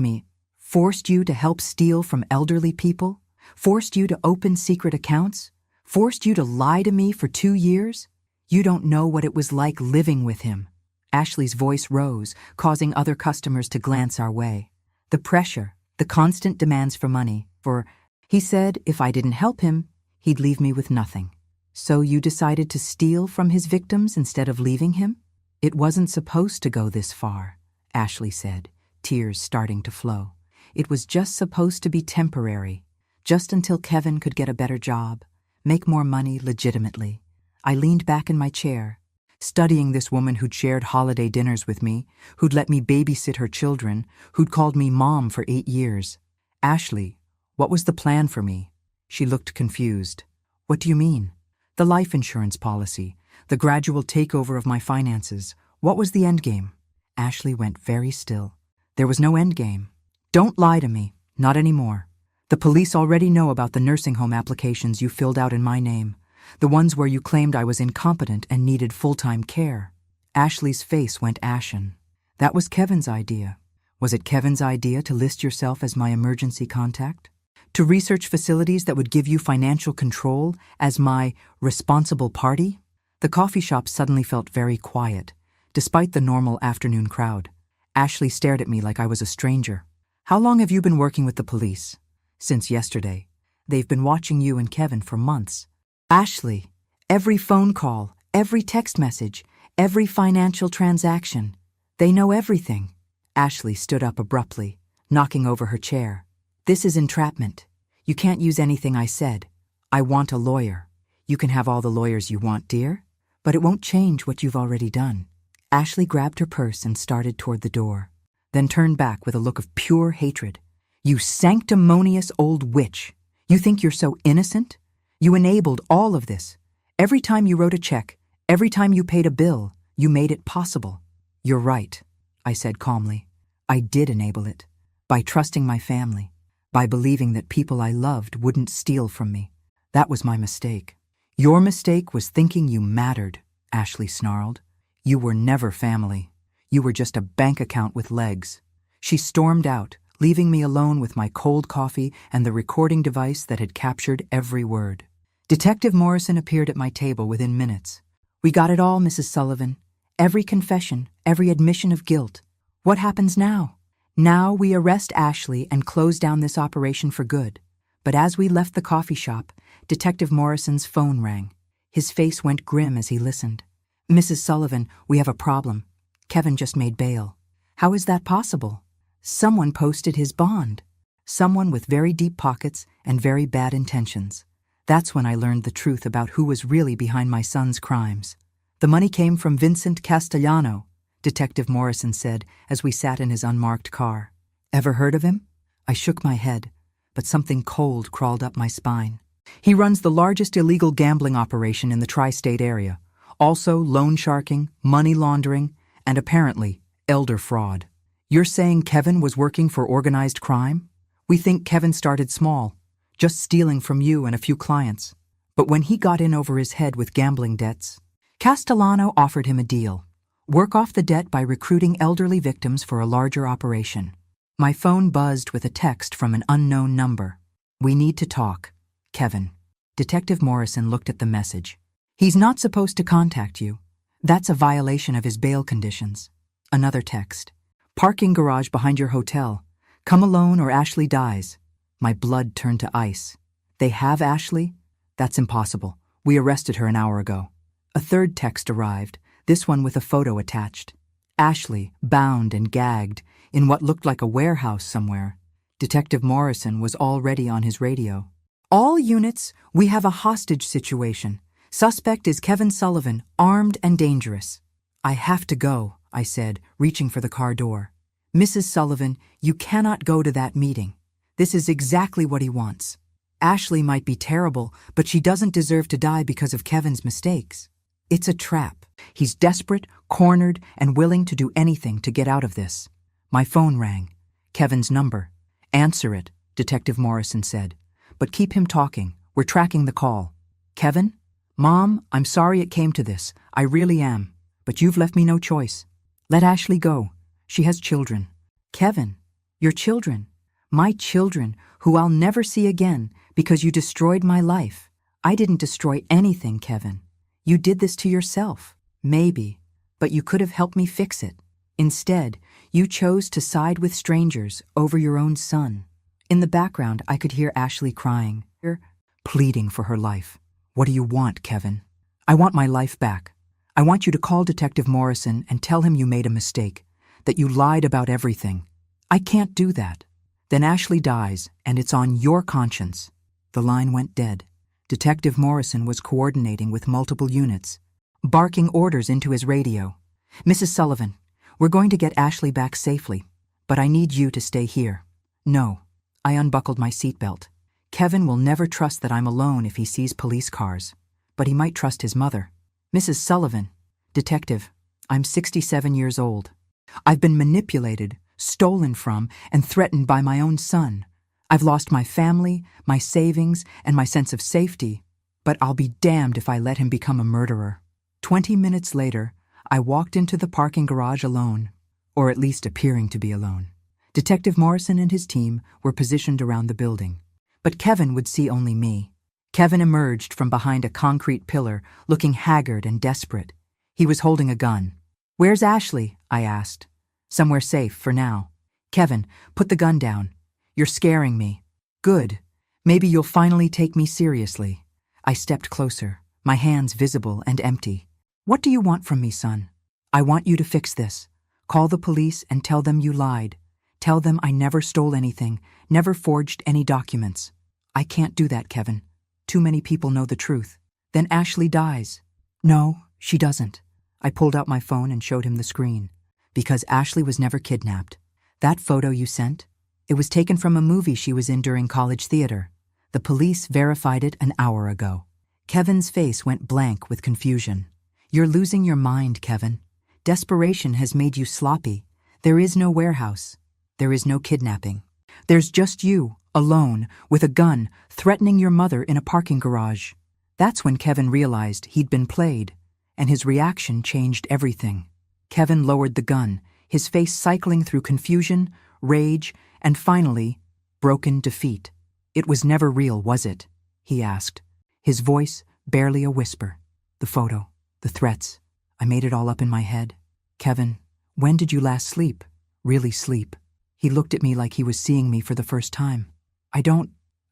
you to help steal from elderly people, forced you to open secret accounts, forced you to lie to me for 2 years. You don't know what it was like living with him. Ashley's voice rose, causing other customers to glance our way. The pressure, the constant demands for money, he said if I didn't help him, he'd leave me with nothing. So you decided to steal from his victims instead of leaving him? It wasn't supposed to go this far, Ashley said, tears starting to flow. It was just supposed to be temporary, just until Kevin could get a better job, make more money legitimately. I leaned back in my chair, studying this woman who'd shared holiday dinners with me, who'd let me babysit her children, who'd called me mom for 8 years. Ashley, what was the plan for me? She looked confused. What do you mean? The life insurance policy, the gradual takeover of my finances. What was the endgame? Ashley went very still. There was no endgame. Don't lie to me, not anymore. The police already know about the nursing home applications you filled out in my name. The ones where you claimed I was incompetent and needed full-time care. Ashley's face went ashen. That was Kevin's idea. Was it Kevin's idea to list yourself as my emergency contact? To research facilities that would give you financial control as my responsible party? The coffee shop suddenly felt very quiet, despite the normal afternoon crowd. Ashley stared at me like I was a stranger. How long have you been working with the police? Since yesterday. They've been watching you and Kevin for months. Ashley, every phone call, every text message, every financial transaction. They know everything. Ashley stood up abruptly, knocking over her chair. This is entrapment. You can't use anything I said. I want a lawyer. You can have all the lawyers you want, dear, but it won't change what you've already done. Ashley grabbed her purse and started toward the door, then turned back with a look of pure hatred. You sanctimonious old witch. You think you're so innocent? You enabled all of this. Every time you wrote a check, every time you paid a bill, you made it possible. You're right, I said calmly. I did enable it. By trusting my family. By believing that people I loved wouldn't steal from me. That was my mistake. Your mistake was thinking you mattered, Ashley snarled. You were never family. You were just a bank account with legs. She stormed out, leaving me alone with my cold coffee and the recording device that had captured every word. Detective Morrison appeared at my table within minutes. We got it all, Mrs. Sullivan. Every confession, every admission of guilt. What happens now? Now we arrest Ashley and close down this operation for good. But as we left the coffee shop, Detective Morrison's phone rang. His face went grim as he listened. Mrs. Sullivan, we have a problem. Kevin just made bail. How is that possible? Someone posted his bond. Someone with very deep pockets and very bad intentions. That's when I learned the truth about who was really behind my son's crimes. The money came from Vincent Castellano, Detective Morrison said as we sat in his unmarked car. Ever heard of him? I shook my head, but something cold crawled up my spine. He runs the largest illegal gambling operation in the tri-state area. Also loan sharking, money laundering, and apparently elder fraud. You're saying Kevin was working for organized crime? We think Kevin started small, just stealing from you and a few clients. But when he got in over his head with gambling debts, Castellano offered him a deal. Work off the debt by recruiting elderly victims for a larger operation. My phone buzzed with a text from an unknown number. We need to talk. Kevin. Detective Morrison looked at the message. He's not supposed to contact you. That's a violation of his bail conditions. Another text. Parking garage behind your hotel. Come alone or Ashley dies. My blood turned to ice. They have Ashley? That's impossible. We arrested her an hour ago. A third text arrived, this one with a photo attached. Ashley, bound and gagged, in what looked like a warehouse somewhere. Detective Morrison was already on his radio. All units, we have a hostage situation. Suspect is Kevin Sullivan, armed and dangerous. I have to go, I said, reaching for the car door. Mrs. Sullivan, you cannot go to that meeting. This is exactly what he wants. Ashley might be terrible, but she doesn't deserve to die because of Kevin's mistakes. It's a trap. He's desperate, cornered, and willing to do anything to get out of this. My phone rang. Kevin's number. Answer it, Detective Morrison said. But keep him talking. We're tracking the call. Kevin? Mom, I'm sorry it came to this. I really am. But you've left me no choice. Let Ashley go. She has children. Kevin, your children. My children, who I'll never see again because you destroyed my life. I didn't destroy anything, Kevin. You did this to yourself. Maybe. But you could have helped me fix it. Instead, you chose to side with strangers over your own son. In the background, I could hear Ashley crying, pleading for her life. What do you want, Kevin? I want my life back. I want you to call Detective Morrison and tell him you made a mistake, that you lied about everything. I can't do that. Then Ashley dies, and it's on your conscience. The line went dead. Detective Morrison was coordinating with multiple units, barking orders into his radio. Mrs. Sullivan, we're going to get Ashley back safely, but I need you to stay here. No. I unbuckled my seatbelt. Kevin will never trust that I'm alone if he sees police cars, but he might trust his mother. Mrs. Sullivan, Detective, I'm 67 years old. I've been manipulated, stolen from, and threatened by my own son. I've lost my family, my savings, and my sense of safety, but I'll be damned if I let him become a murderer. 20 minutes later, I walked into the parking garage alone, or at least appearing to be alone. Detective Morrison and his team were positioned around the building, but Kevin would see only me. Kevin emerged from behind a concrete pillar, looking haggard and desperate. He was holding a gun. Where's Ashley? I asked. Somewhere safe for now. Kevin, put the gun down. You're scaring me. Good. Maybe you'll finally take me seriously. I stepped closer, my hands visible and empty. What do you want from me, son? I want you to fix this. Call the police and tell them you lied. Tell them I never stole anything, never forged any documents. I can't do that, Kevin. Too many people know the truth. Then Ashley dies. No, she doesn't. I pulled out my phone and showed him the screen. Because Ashley was never kidnapped. That photo you sent, it was taken from a movie she was in during college theater. The police verified it an hour ago. Kevin's face went blank with confusion. You're losing your mind, Kevin. Desperation has made you sloppy. There is no warehouse. There is no kidnapping. There's just you, alone, with a gun, threatening your mother in a parking garage. That's when Kevin realized he'd been played, and his reaction changed everything. Kevin lowered the gun, his face cycling through confusion, rage, and finally, broken defeat. It was never real, was it? He asked, his voice barely a whisper. The photo, the threats, I made it all up in my head. Kevin, when did you last sleep? Really sleep? He looked at me like he was seeing me for the first time. I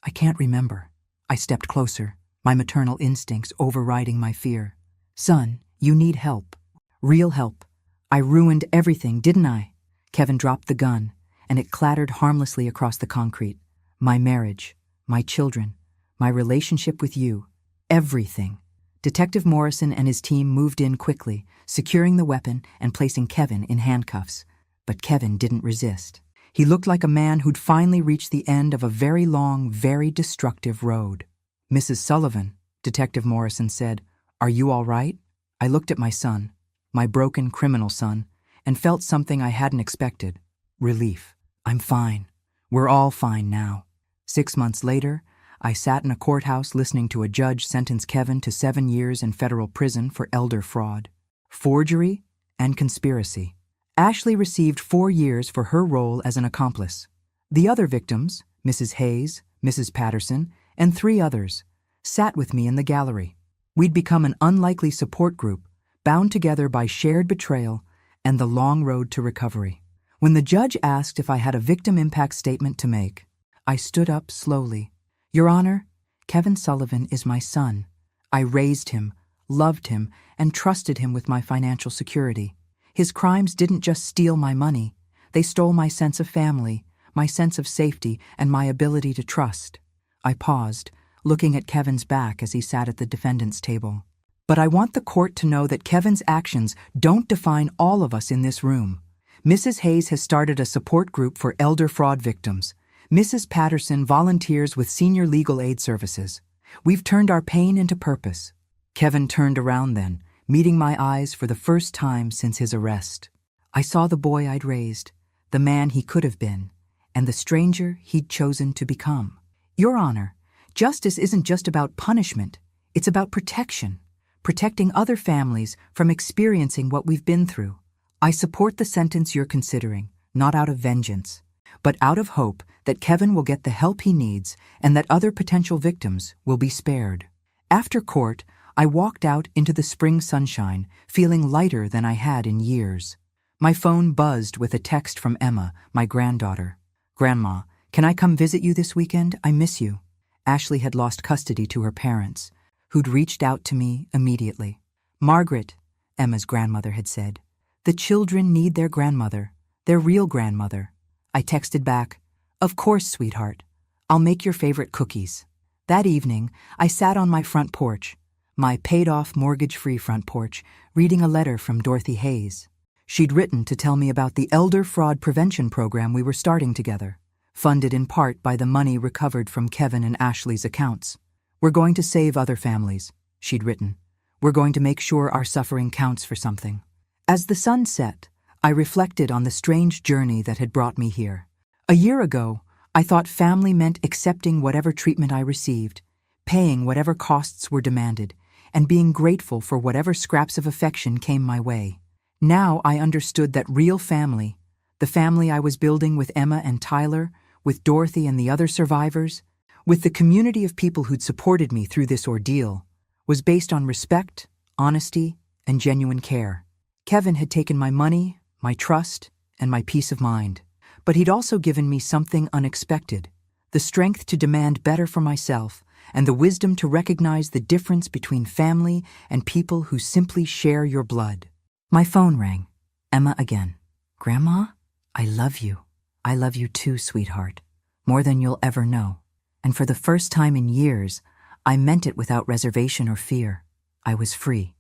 can't remember. I stepped closer, my maternal instincts overriding my fear. Son, you need help. Real help. I ruined everything, didn't I? Kevin dropped the gun, and it clattered harmlessly across the concrete. My marriage, my children, my relationship with you, everything. Detective Morrison and his team moved in quickly, securing the weapon and placing Kevin in handcuffs. But Kevin didn't resist. He looked like a man who'd finally reached the end of a very long, very destructive road. Mrs. Sullivan, Detective Morrison said, "Are you all right?" I looked at my son, my broken criminal son, and felt something I hadn't expected. Relief. I'm fine. We're all fine now. 6 months later, I sat in a courthouse listening to a judge sentence Kevin to 7 years in federal prison for elder fraud, forgery, and conspiracy. Ashley received 4 years for her role as an accomplice. The other victims, Mrs. Hayes, Mrs. Patterson, and 3 others, sat with me in the gallery. We'd become an unlikely support group, bound together by shared betrayal and the long road to recovery. When the judge asked if I had a victim impact statement to make, I stood up slowly. Your Honor, Kevin Sullivan is my son. I raised him, loved him, and trusted him with my financial security. His crimes didn't just steal my money. They stole my sense of family, my sense of safety, and my ability to trust. I paused, looking at Kevin's back as he sat at the defendant's table. But I want the court to know that Kevin's actions don't define all of us in this room. Mrs. Hayes has started a support group for elder fraud victims. Mrs. Patterson volunteers with Senior Legal Aid Services. We've turned our pain into purpose. Kevin turned around then, meeting my eyes for the first time since his arrest. I saw the boy I'd raised, the man he could have been, and the stranger he'd chosen to become. Your Honor, justice isn't just about punishment, it's about protection, protecting other families from experiencing what we've been through. I support the sentence you're considering, not out of vengeance, but out of hope that Kevin will get the help he needs and that other potential victims will be spared. After court, I walked out into the spring sunshine, feeling lighter than I had in years. My phone buzzed with a text from Emma, my granddaughter. "Grandma, can I come visit you this weekend? I miss you." Ashley had lost custody to her parents, who'd reached out to me immediately. "Margaret," Emma's grandmother had said, "the children need their grandmother, their real grandmother." I texted back, "Of course, sweetheart. I'll make your favorite cookies." That evening, I sat on my front porch, my paid-off mortgage-free front porch, reading a letter from Dorothy Hayes. She'd written to tell me about the elder fraud prevention program we were starting together, funded in part by the money recovered from Kevin and Ashley's accounts. "We're going to save other families," she'd written. "We're going to make sure our suffering counts for something." As the sun set, I reflected on the strange journey that had brought me here. A year ago, I thought family meant accepting whatever treatment I received, paying whatever costs were demanded, and being grateful for whatever scraps of affection came my way. Now I understood that real family, the family I was building with Emma and Tyler, with Dorothy and the other survivors, with the community of people who'd supported me through this ordeal, was based on respect, honesty, and genuine care. Kevin had taken my money, my trust, and my peace of mind. But he'd also given me something unexpected, the strength to demand better for myself, and the wisdom to recognize the difference between family and people who simply share your blood. My phone rang. Emma again. "Grandma, I love you. I love you too, sweetheart. More than you'll ever know." And for the first time in years, I meant it without reservation or fear. I was free.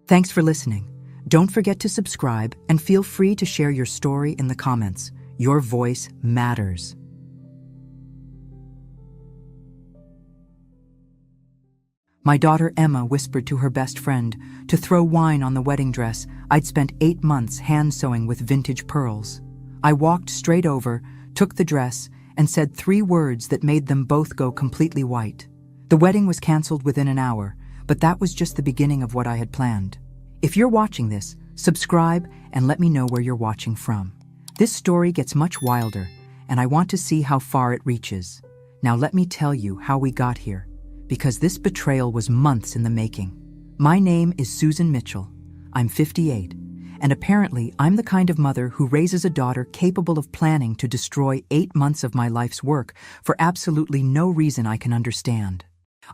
Thanks for listening. Don't forget to subscribe and feel free to share your story in the comments. Your voice matters. My daughter Emma whispered to her best friend to throw wine on the wedding dress I'd spent 8 months hand-sewing with vintage pearls. I walked straight over, took the dress, and said 3 words that made them both go completely white. The wedding was canceled within an hour, but that was just the beginning of what I had planned. If you're watching this, subscribe and let me know where you're watching from. This story gets much wilder, and I want to see how far it reaches. Now let me tell you how we got here, because this betrayal was months in the making. My name is Susan Mitchell. I'm 58, and apparently I'm the kind of mother who raises a daughter capable of planning to destroy 8 months of my life's work for absolutely no reason I can understand.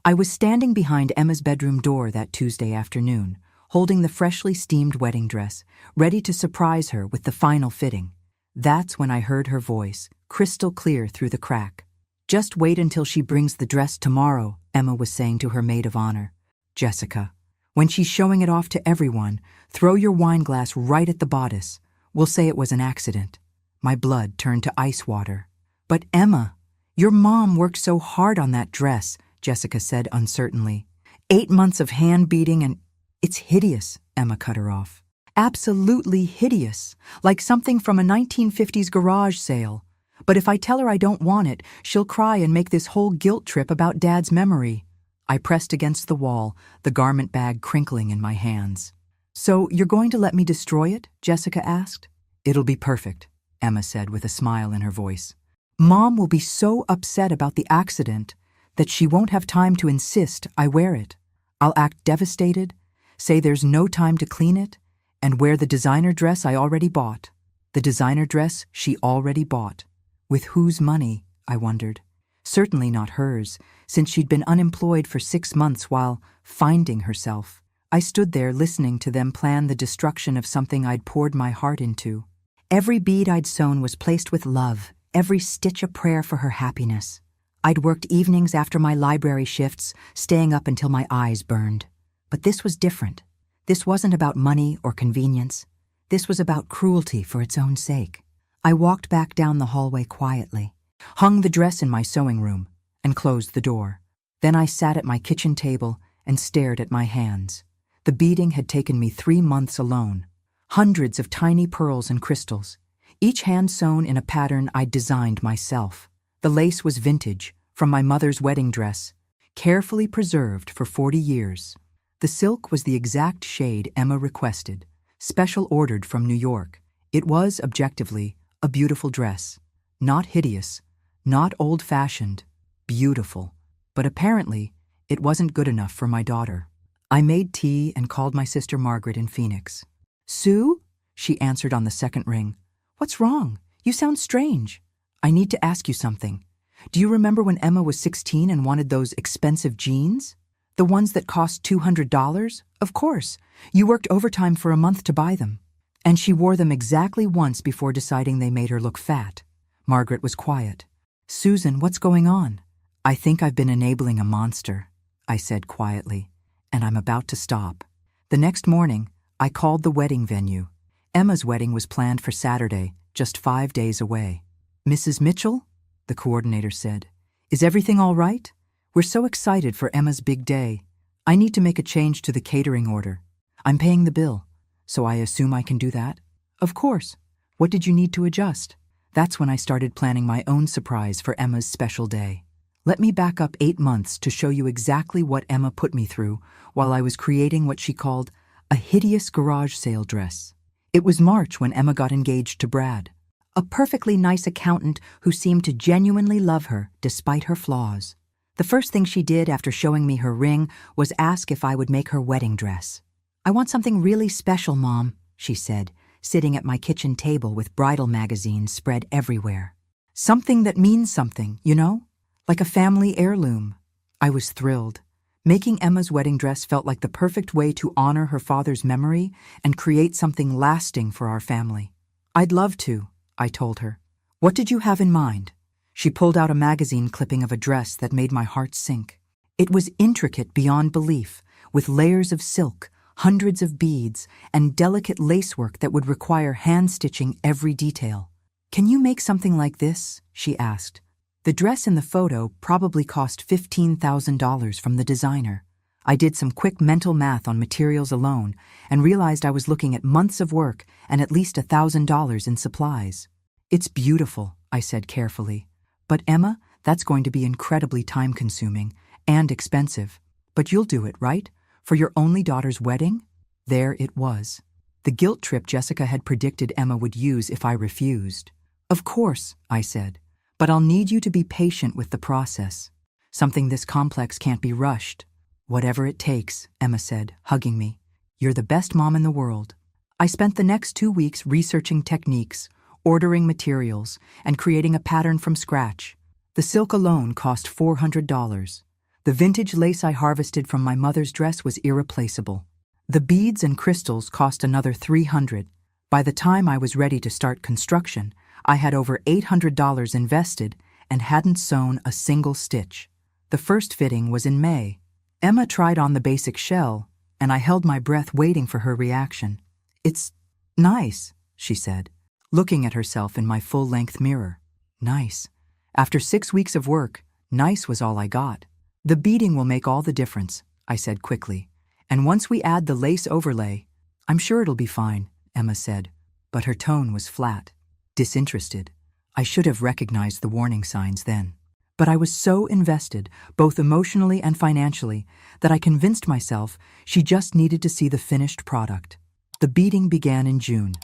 I was standing behind Emma's bedroom door that Tuesday afternoon, holding the freshly steamed wedding dress, ready to surprise her with the final fitting. That's when I heard her voice, crystal clear through the crack. "Just wait until she brings the dress tomorrow," Emma was saying to her maid of honor, Jessica. "When she's showing it off to everyone, throw your wine glass right at the bodice. We'll say it was an accident." My blood turned to ice water. "But Emma, your mom worked so hard on that dress," Jessica said uncertainly. 8 months of hand beating and— "It's hideous," Emma cut her off. "Absolutely hideous, like something from a 1950s garage sale. But if I tell her I don't want it, she'll cry and make this whole guilt trip about Dad's memory." I pressed against the wall, the garment bag crinkling in my hands. "So you're going to let me destroy it?" Jessica asked. "It'll be perfect," Emma said with a smile in her voice. "Mom will be so upset about the accident that she won't have time to insist I wear it. I'll act devastated, say there's no time to clean it, and wear the designer dress I already bought." The designer dress she already bought. With whose money, I wondered. Certainly not hers, since she'd been unemployed for 6 months while finding herself. I stood there listening to them plan the destruction of something I'd poured my heart into. Every bead I'd sewn was placed with love, every stitch a prayer for her happiness. I'd worked evenings after my library shifts, staying up until my eyes burned. But this was different. This wasn't about money or convenience. This was about cruelty for its own sake. I walked back down the hallway quietly. hung the dress in my sewing room, and closed the door. Then I sat at my kitchen table and stared at my hands. The beading had taken me 3 months alone. Hundreds of tiny pearls and crystals, each hand sewn in a pattern I'd designed myself. The lace was vintage, from my mother's wedding dress, carefully preserved for 40 years. The silk was the exact shade Emma requested, special ordered from New York. It was, objectively, a beautiful dress. Not hideous, not old-fashioned, beautiful. But apparently, it wasn't good enough for my daughter. I made tea and called my sister Margaret in Phoenix. "Sue?" she answered on the second ring. "What's wrong? You sound strange. I need to ask you something. Do you remember when Emma was 16 and wanted those expensive jeans? The ones that cost $200? Of course. You worked overtime for a month to buy them. And she wore them exactly once before deciding they made her look fat." Margaret was quiet. "Susan, what's going on?" "I think I've been enabling a monster," I said quietly, "and I'm about to stop." The next morning, I called the wedding venue. Emma's wedding was planned for Saturday, just 5 days away. "Mrs. Mitchell?" the coordinator said. "Is everything all right? We're so excited for Emma's big day. I need to make a change to the catering order. I'm paying the bill, so I assume I can do that?" "Of course. What did you need to adjust?" That's when I started planning my own surprise for Emma's special day. Let me back up 8 months to show you exactly what Emma put me through while I was creating what she called a hideous garage sale dress. It was March when Emma got engaged to Brad, a perfectly nice accountant who seemed to genuinely love her despite her flaws. The first thing she did after showing me her ring was ask if I would make her wedding dress. "I want something really special, Mom," she said, sitting at my kitchen table with bridal magazines spread everywhere. "Something that means something, you know? Like a family heirloom." I was thrilled. Making Emma's wedding dress felt like the perfect way to honor her father's memory and create something lasting for our family. "I'd love to," I told her. "What did you have in mind?" She pulled out a magazine clipping of a dress that made my heart sink. It was intricate beyond belief, with layers of silk, hundreds of beads, and delicate lacework that would require hand-stitching every detail. "Can you make something like this?" she asked. The dress in the photo probably cost $15,000 from the designer. I did some quick mental math on materials alone and realized I was looking at months of work and at least $1,000 in supplies. "It's beautiful," I said carefully. "But Emma, that's going to be incredibly time-consuming and expensive. But you'll do it, right? For your only daughter's wedding?" There it was. The guilt trip Jessica had predicted Emma would use if I refused. "Of course," I said. "But I'll need you to be patient with the process. Something this complex can't be rushed." "Whatever it takes," Emma said, hugging me. "You're the best mom in the world." I spent the next 2 weeks researching techniques, ordering materials, and creating a pattern from scratch. The silk alone cost $400. The vintage lace I harvested from my mother's dress was irreplaceable. The beads and crystals cost another $300. By the time I was ready to start construction, I had over $800 invested and hadn't sewn a single stitch. The first fitting was in May. Emma tried on the basic shell, and I held my breath waiting for her reaction. "It's nice," she said, looking at herself in my full-length mirror. Nice. After 6 weeks of work, nice was all I got. "The beading will make all the difference," I said quickly. "And once we add the lace overlay, I'm sure it'll be fine," Emma said, but her tone was flat. Disinterested. I should have recognized the warning signs then. But I was so invested, both emotionally and financially, that I convinced myself she just needed to see the finished product. The beading began in June.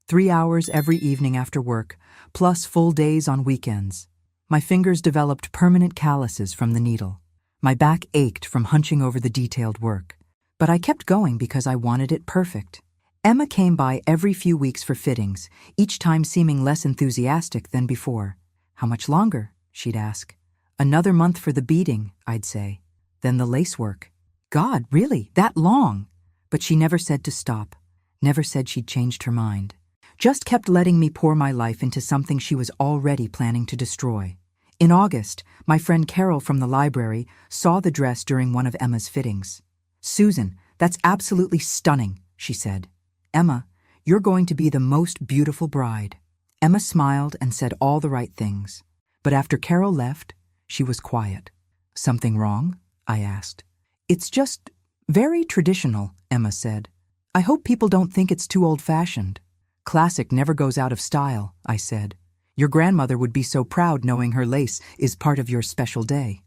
3 hours every evening after work, plus full days on weekends. My fingers developed permanent calluses from the needle. My back ached from hunching over the detailed work. But I kept going because I wanted it perfect. Emma came by every few weeks for fittings, each time seeming less enthusiastic than before. "How much longer?" she'd ask. "Another month for the beading," I'd say. "Then the lacework." "God, really? That long?" But she never said to stop, never said she'd changed her mind. Just kept letting me pour my life into something she was already planning to destroy. In August, my friend Carol from the library saw the dress during one of Emma's fittings. "Susan, that's absolutely stunning," she said. "Emma, you're going to be the most beautiful bride." Emma smiled and said all the right things. But after Carol left, she was quiet. Something wrong? I asked. It's just very traditional, Emma said. I hope people don't think it's too old-fashioned. Classic never goes out of style, I said. Your grandmother would be so proud knowing her lace is part of your special day.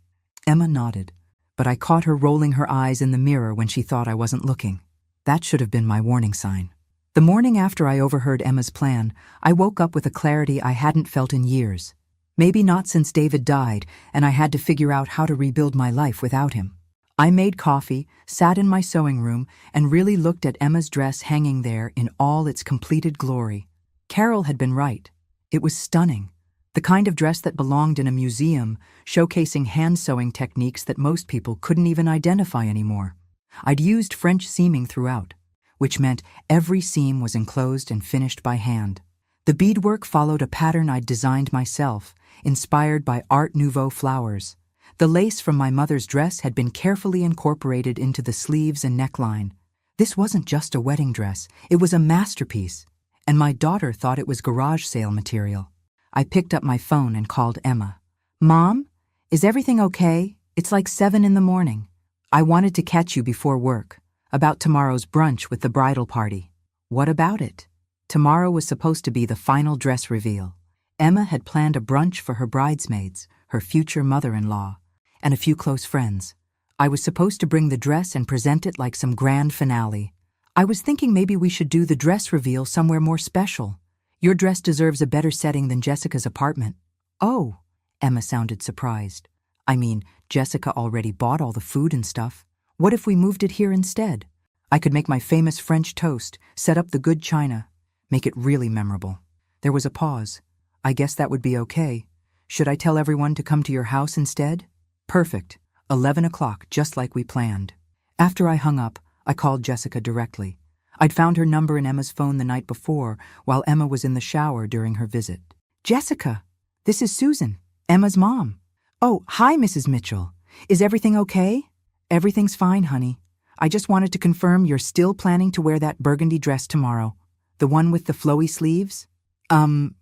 Emma nodded, but I caught her rolling her eyes in the mirror when she thought I wasn't looking. That should have been my warning sign. The morning after I overheard Emma's plan, I woke up with a clarity I hadn't felt in years. Maybe not since David died, and I had to figure out how to rebuild my life without him. I made coffee, sat in my sewing room, and really looked at Emma's dress hanging there in all its completed glory. Carol had been right. It was stunning. The kind of dress that belonged in a museum, showcasing hand-sewing techniques that most people couldn't even identify anymore. I'd used French seaming throughout, which meant every seam was enclosed and finished by hand. The beadwork followed a pattern I'd designed myself, inspired by Art Nouveau flowers. The lace from my mother's dress had been carefully incorporated into the sleeves and neckline. This wasn't just a wedding dress, it was a masterpiece, and my daughter thought it was garage sale material. I picked up my phone and called Emma. Mom, is everything okay? It's like 7 in the morning. I wanted to catch you before work, about tomorrow's brunch with the bridal party. What about it? Tomorrow was supposed to be the final dress reveal. Emma had planned a brunch for her bridesmaids, her future mother-in-law, and a few close friends. I was supposed to bring the dress and present it like some grand finale. I was thinking maybe we should do the dress reveal somewhere more special. Your dress deserves a better setting than Jessica's apartment. Oh, Emma sounded surprised. I mean, Jessica already bought all the food and stuff. What if we moved it here instead? I could make my famous French toast, set up the good china, make it really memorable. There was a pause. I guess that would be okay. Should I tell everyone to come to your house instead? Perfect. 11 o'clock, just like we planned. After I hung up, I called Jessica directly. I'd found her number in Emma's phone the night before, while Emma was in the shower during her visit. Jessica, this is Susan, Emma's mom. Oh, hi, Mrs. Mitchell. Is everything okay? Everything's fine, honey. I just wanted to confirm you're still planning to wear that burgundy dress tomorrow. The one with the flowy sleeves?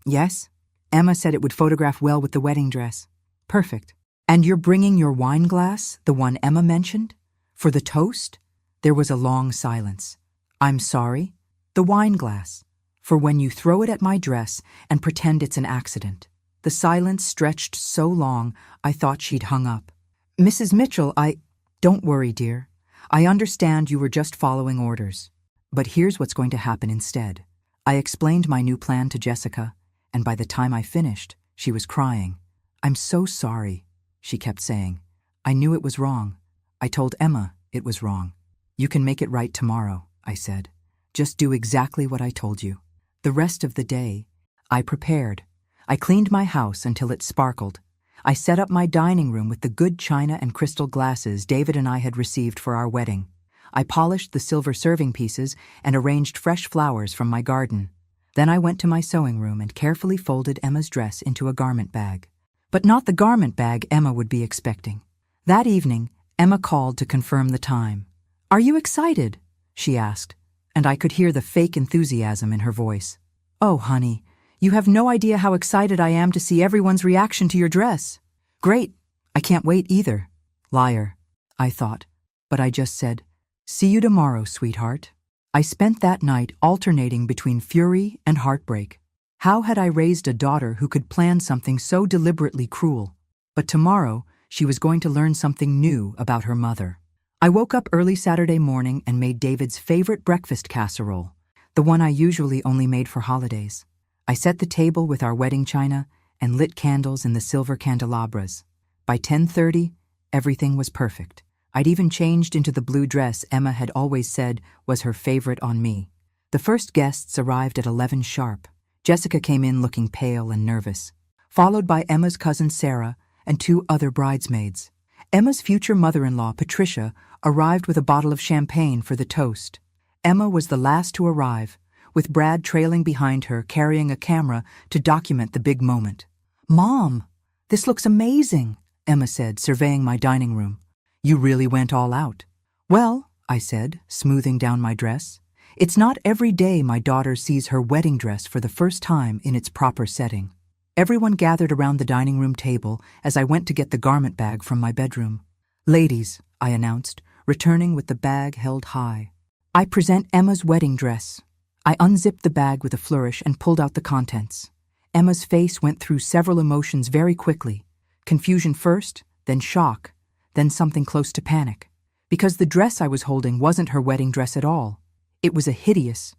Yes. Emma said it would photograph well with the wedding dress. Perfect. And you're bringing your wine glass, the one Emma mentioned? For the toast? There was a long silence. I'm sorry? The wine glass. For when you throw it at my dress and pretend it's an accident. The silence stretched so long, I thought she'd hung up. Mrs. Mitchell, Don't worry, dear. I understand you were just following orders. But here's what's going to happen instead. I explained my new plan to Jessica, and by the time I finished, she was crying. I'm so sorry, she kept saying. I knew it was wrong. I told Emma it was wrong. You can make it right tomorrow, I said. Just do exactly what I told you. The rest of the day, I prepared. I cleaned my house until it sparkled. I set up my dining room with the good china and crystal glasses David and I had received for our wedding. I polished the silver serving pieces and arranged fresh flowers from my garden. Then I went to my sewing room and carefully folded Emma's dress into a garment bag. But not the garment bag Emma would be expecting. That evening, Emma called to confirm the time. Are you excited? She asked, and I could hear the fake enthusiasm in her voice. Oh, honey, you have no idea how excited I am to see everyone's reaction to your dress. Great. I can't wait either. Liar, I thought, but I just said, see you tomorrow, sweetheart. I spent that night alternating between fury and heartbreak. How had I raised a daughter who could plan something so deliberately cruel? But tomorrow, she was going to learn something new about her mother. I woke up early Saturday morning and made David's favorite breakfast casserole, the one I usually only made for holidays. I set the table with our wedding china and lit candles in the silver candelabras. By 10:30, everything was perfect. I'd even changed into the blue dress Emma had always said was her favorite on me. The first guests arrived at 11 sharp. Jessica came in looking pale and nervous, followed by Emma's cousin Sarah and 2 other bridesmaids. Emma's future mother-in-law, Patricia, arrived with a bottle of champagne for the toast. Emma was the last to arrive, with Brad trailing behind her carrying a camera to document the big moment. Mom, this looks amazing, Emma said, surveying my dining room. You really went all out. Well, I said, smoothing down my dress, it's not every day my daughter sees her wedding dress for the first time in its proper setting. Everyone gathered around the dining room table as I went to get the garment bag from my bedroom. "Ladies," I announced, returning with the bag held high. "I present Emma's wedding dress." I unzipped the bag with a flourish and pulled out the contents. Emma's face went through several emotions very quickly. Confusion first, then shock, then something close to panic. Because the dress I was holding wasn't her wedding dress at all. It was a hideous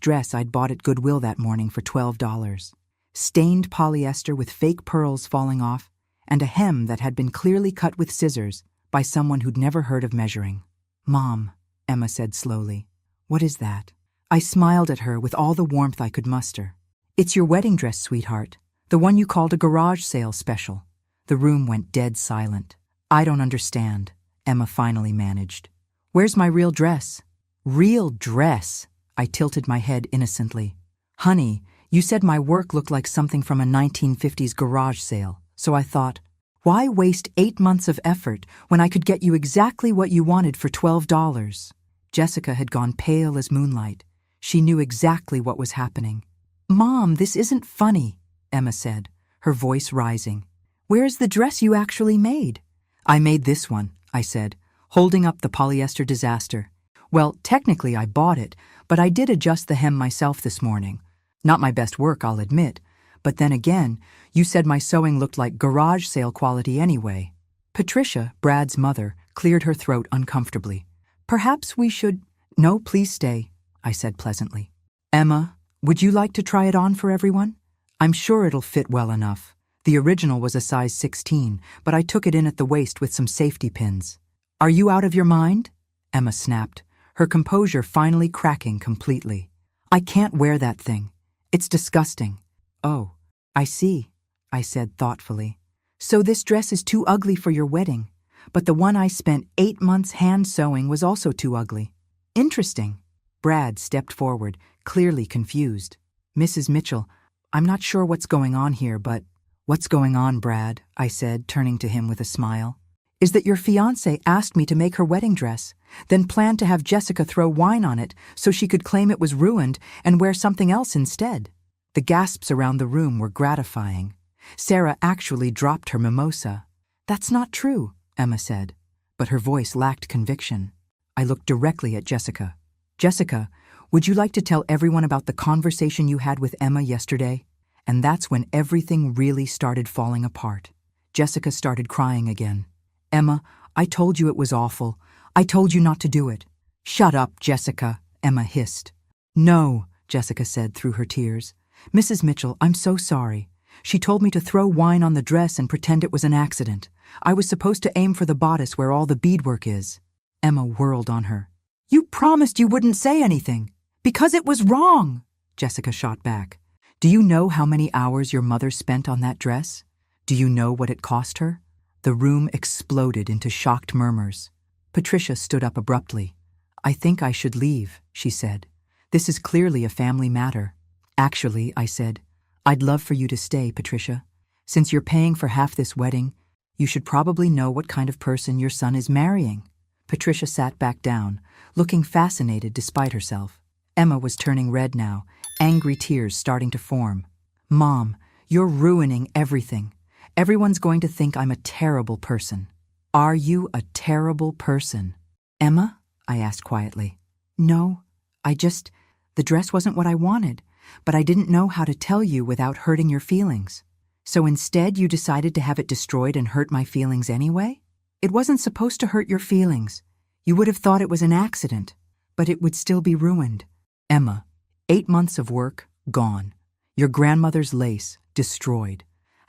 dress I'd bought at Goodwill that morning for $12. Stained polyester with fake pearls falling off, and a hem that had been clearly cut with scissors by someone who'd never heard of measuring. "Mom," Emma said slowly, "what is that?" I smiled at her with all the warmth I could muster. "It's your wedding dress, sweetheart, the one you called a garage sale special." The room went dead silent. "I don't understand," Emma finally managed. "Where's my real dress?" "Real dress?" I tilted my head innocently. "Honey, you said my work looked like something from a 1950s garage sale, so I thought, why waste 8 months of effort when I could get you exactly what you wanted for $12? Jessica had gone pale as moonlight. She knew exactly what was happening. "Mom, this isn't funny," Emma said, her voice rising. "Where's the dress you actually made?" "I made this one," I said, holding up the polyester disaster. "Well, technically I bought it, but I did adjust the hem myself this morning. Not my best work, I'll admit, but then again, you said my sewing looked like garage sale quality anyway." Patricia, Brad's mother, cleared her throat uncomfortably. "Perhaps we should—" "No, please stay," I said pleasantly. "Emma, would you like to try it on for everyone? I'm sure it'll fit well enough. The original was a size 16, but I took it in at the waist with some safety pins." "Are you out of your mind?" Emma snapped, her composure finally cracking completely. "I can't wear that thing. It's disgusting." "Oh, I see," I said thoughtfully. "So this dress is too ugly for your wedding, but the one I spent 8 months hand sewing was also too ugly. Interesting." Brad stepped forward, clearly confused. "Mrs. Mitchell, I'm not sure what's going on here, but—" "What's going on, Brad?" I said, turning to him with a smile. "Is that your fiancé asked me to make her wedding dress, then planned to have Jessica throw wine on it so she could claim it was ruined and wear something else instead." The gasps around the room were gratifying. Sarah actually dropped her mimosa. "That's not true," Emma said, but her voice lacked conviction. I looked directly at Jessica. "Jessica, would you like to tell everyone about the conversation you had with Emma yesterday?" And that's when everything really started falling apart. Jessica started crying again. "Emma, I told you it was awful. I told you not to do it." "Shut up, Jessica," Emma hissed. "No," Jessica said through her tears. "Mrs. Mitchell, I'm so sorry. She told me to throw wine on the dress and pretend it was an accident. I was supposed to aim for the bodice where all the beadwork is." Emma whirled on her. "You promised you wouldn't say anything. Because it was wrong," Jessica shot back. "Do you know how many hours your mother spent on that dress? Do you know what it cost her?" The room exploded into shocked murmurs. Patricia stood up abruptly. "I think I should leave," she said. "This is clearly a family matter." "Actually," I said, "I'd love for you to stay, Patricia. Since you're paying for half this wedding, you should probably know what kind of person your son is marrying." Patricia sat back down, looking fascinated despite herself. Emma was turning red now, angry tears starting to form. "Mom, you're ruining everything. Everyone's going to think I'm a terrible person." "Are you a terrible person?" "Emma?" I asked quietly. "No, the dress wasn't what I wanted, but I didn't know how to tell you without hurting your feelings. So instead you decided to have it destroyed and hurt my feelings anyway? It wasn't supposed to hurt your feelings. You would have thought it was an accident, but it would still be ruined." "Emma, 8 months of work, gone. Your grandmother's lace, destroyed.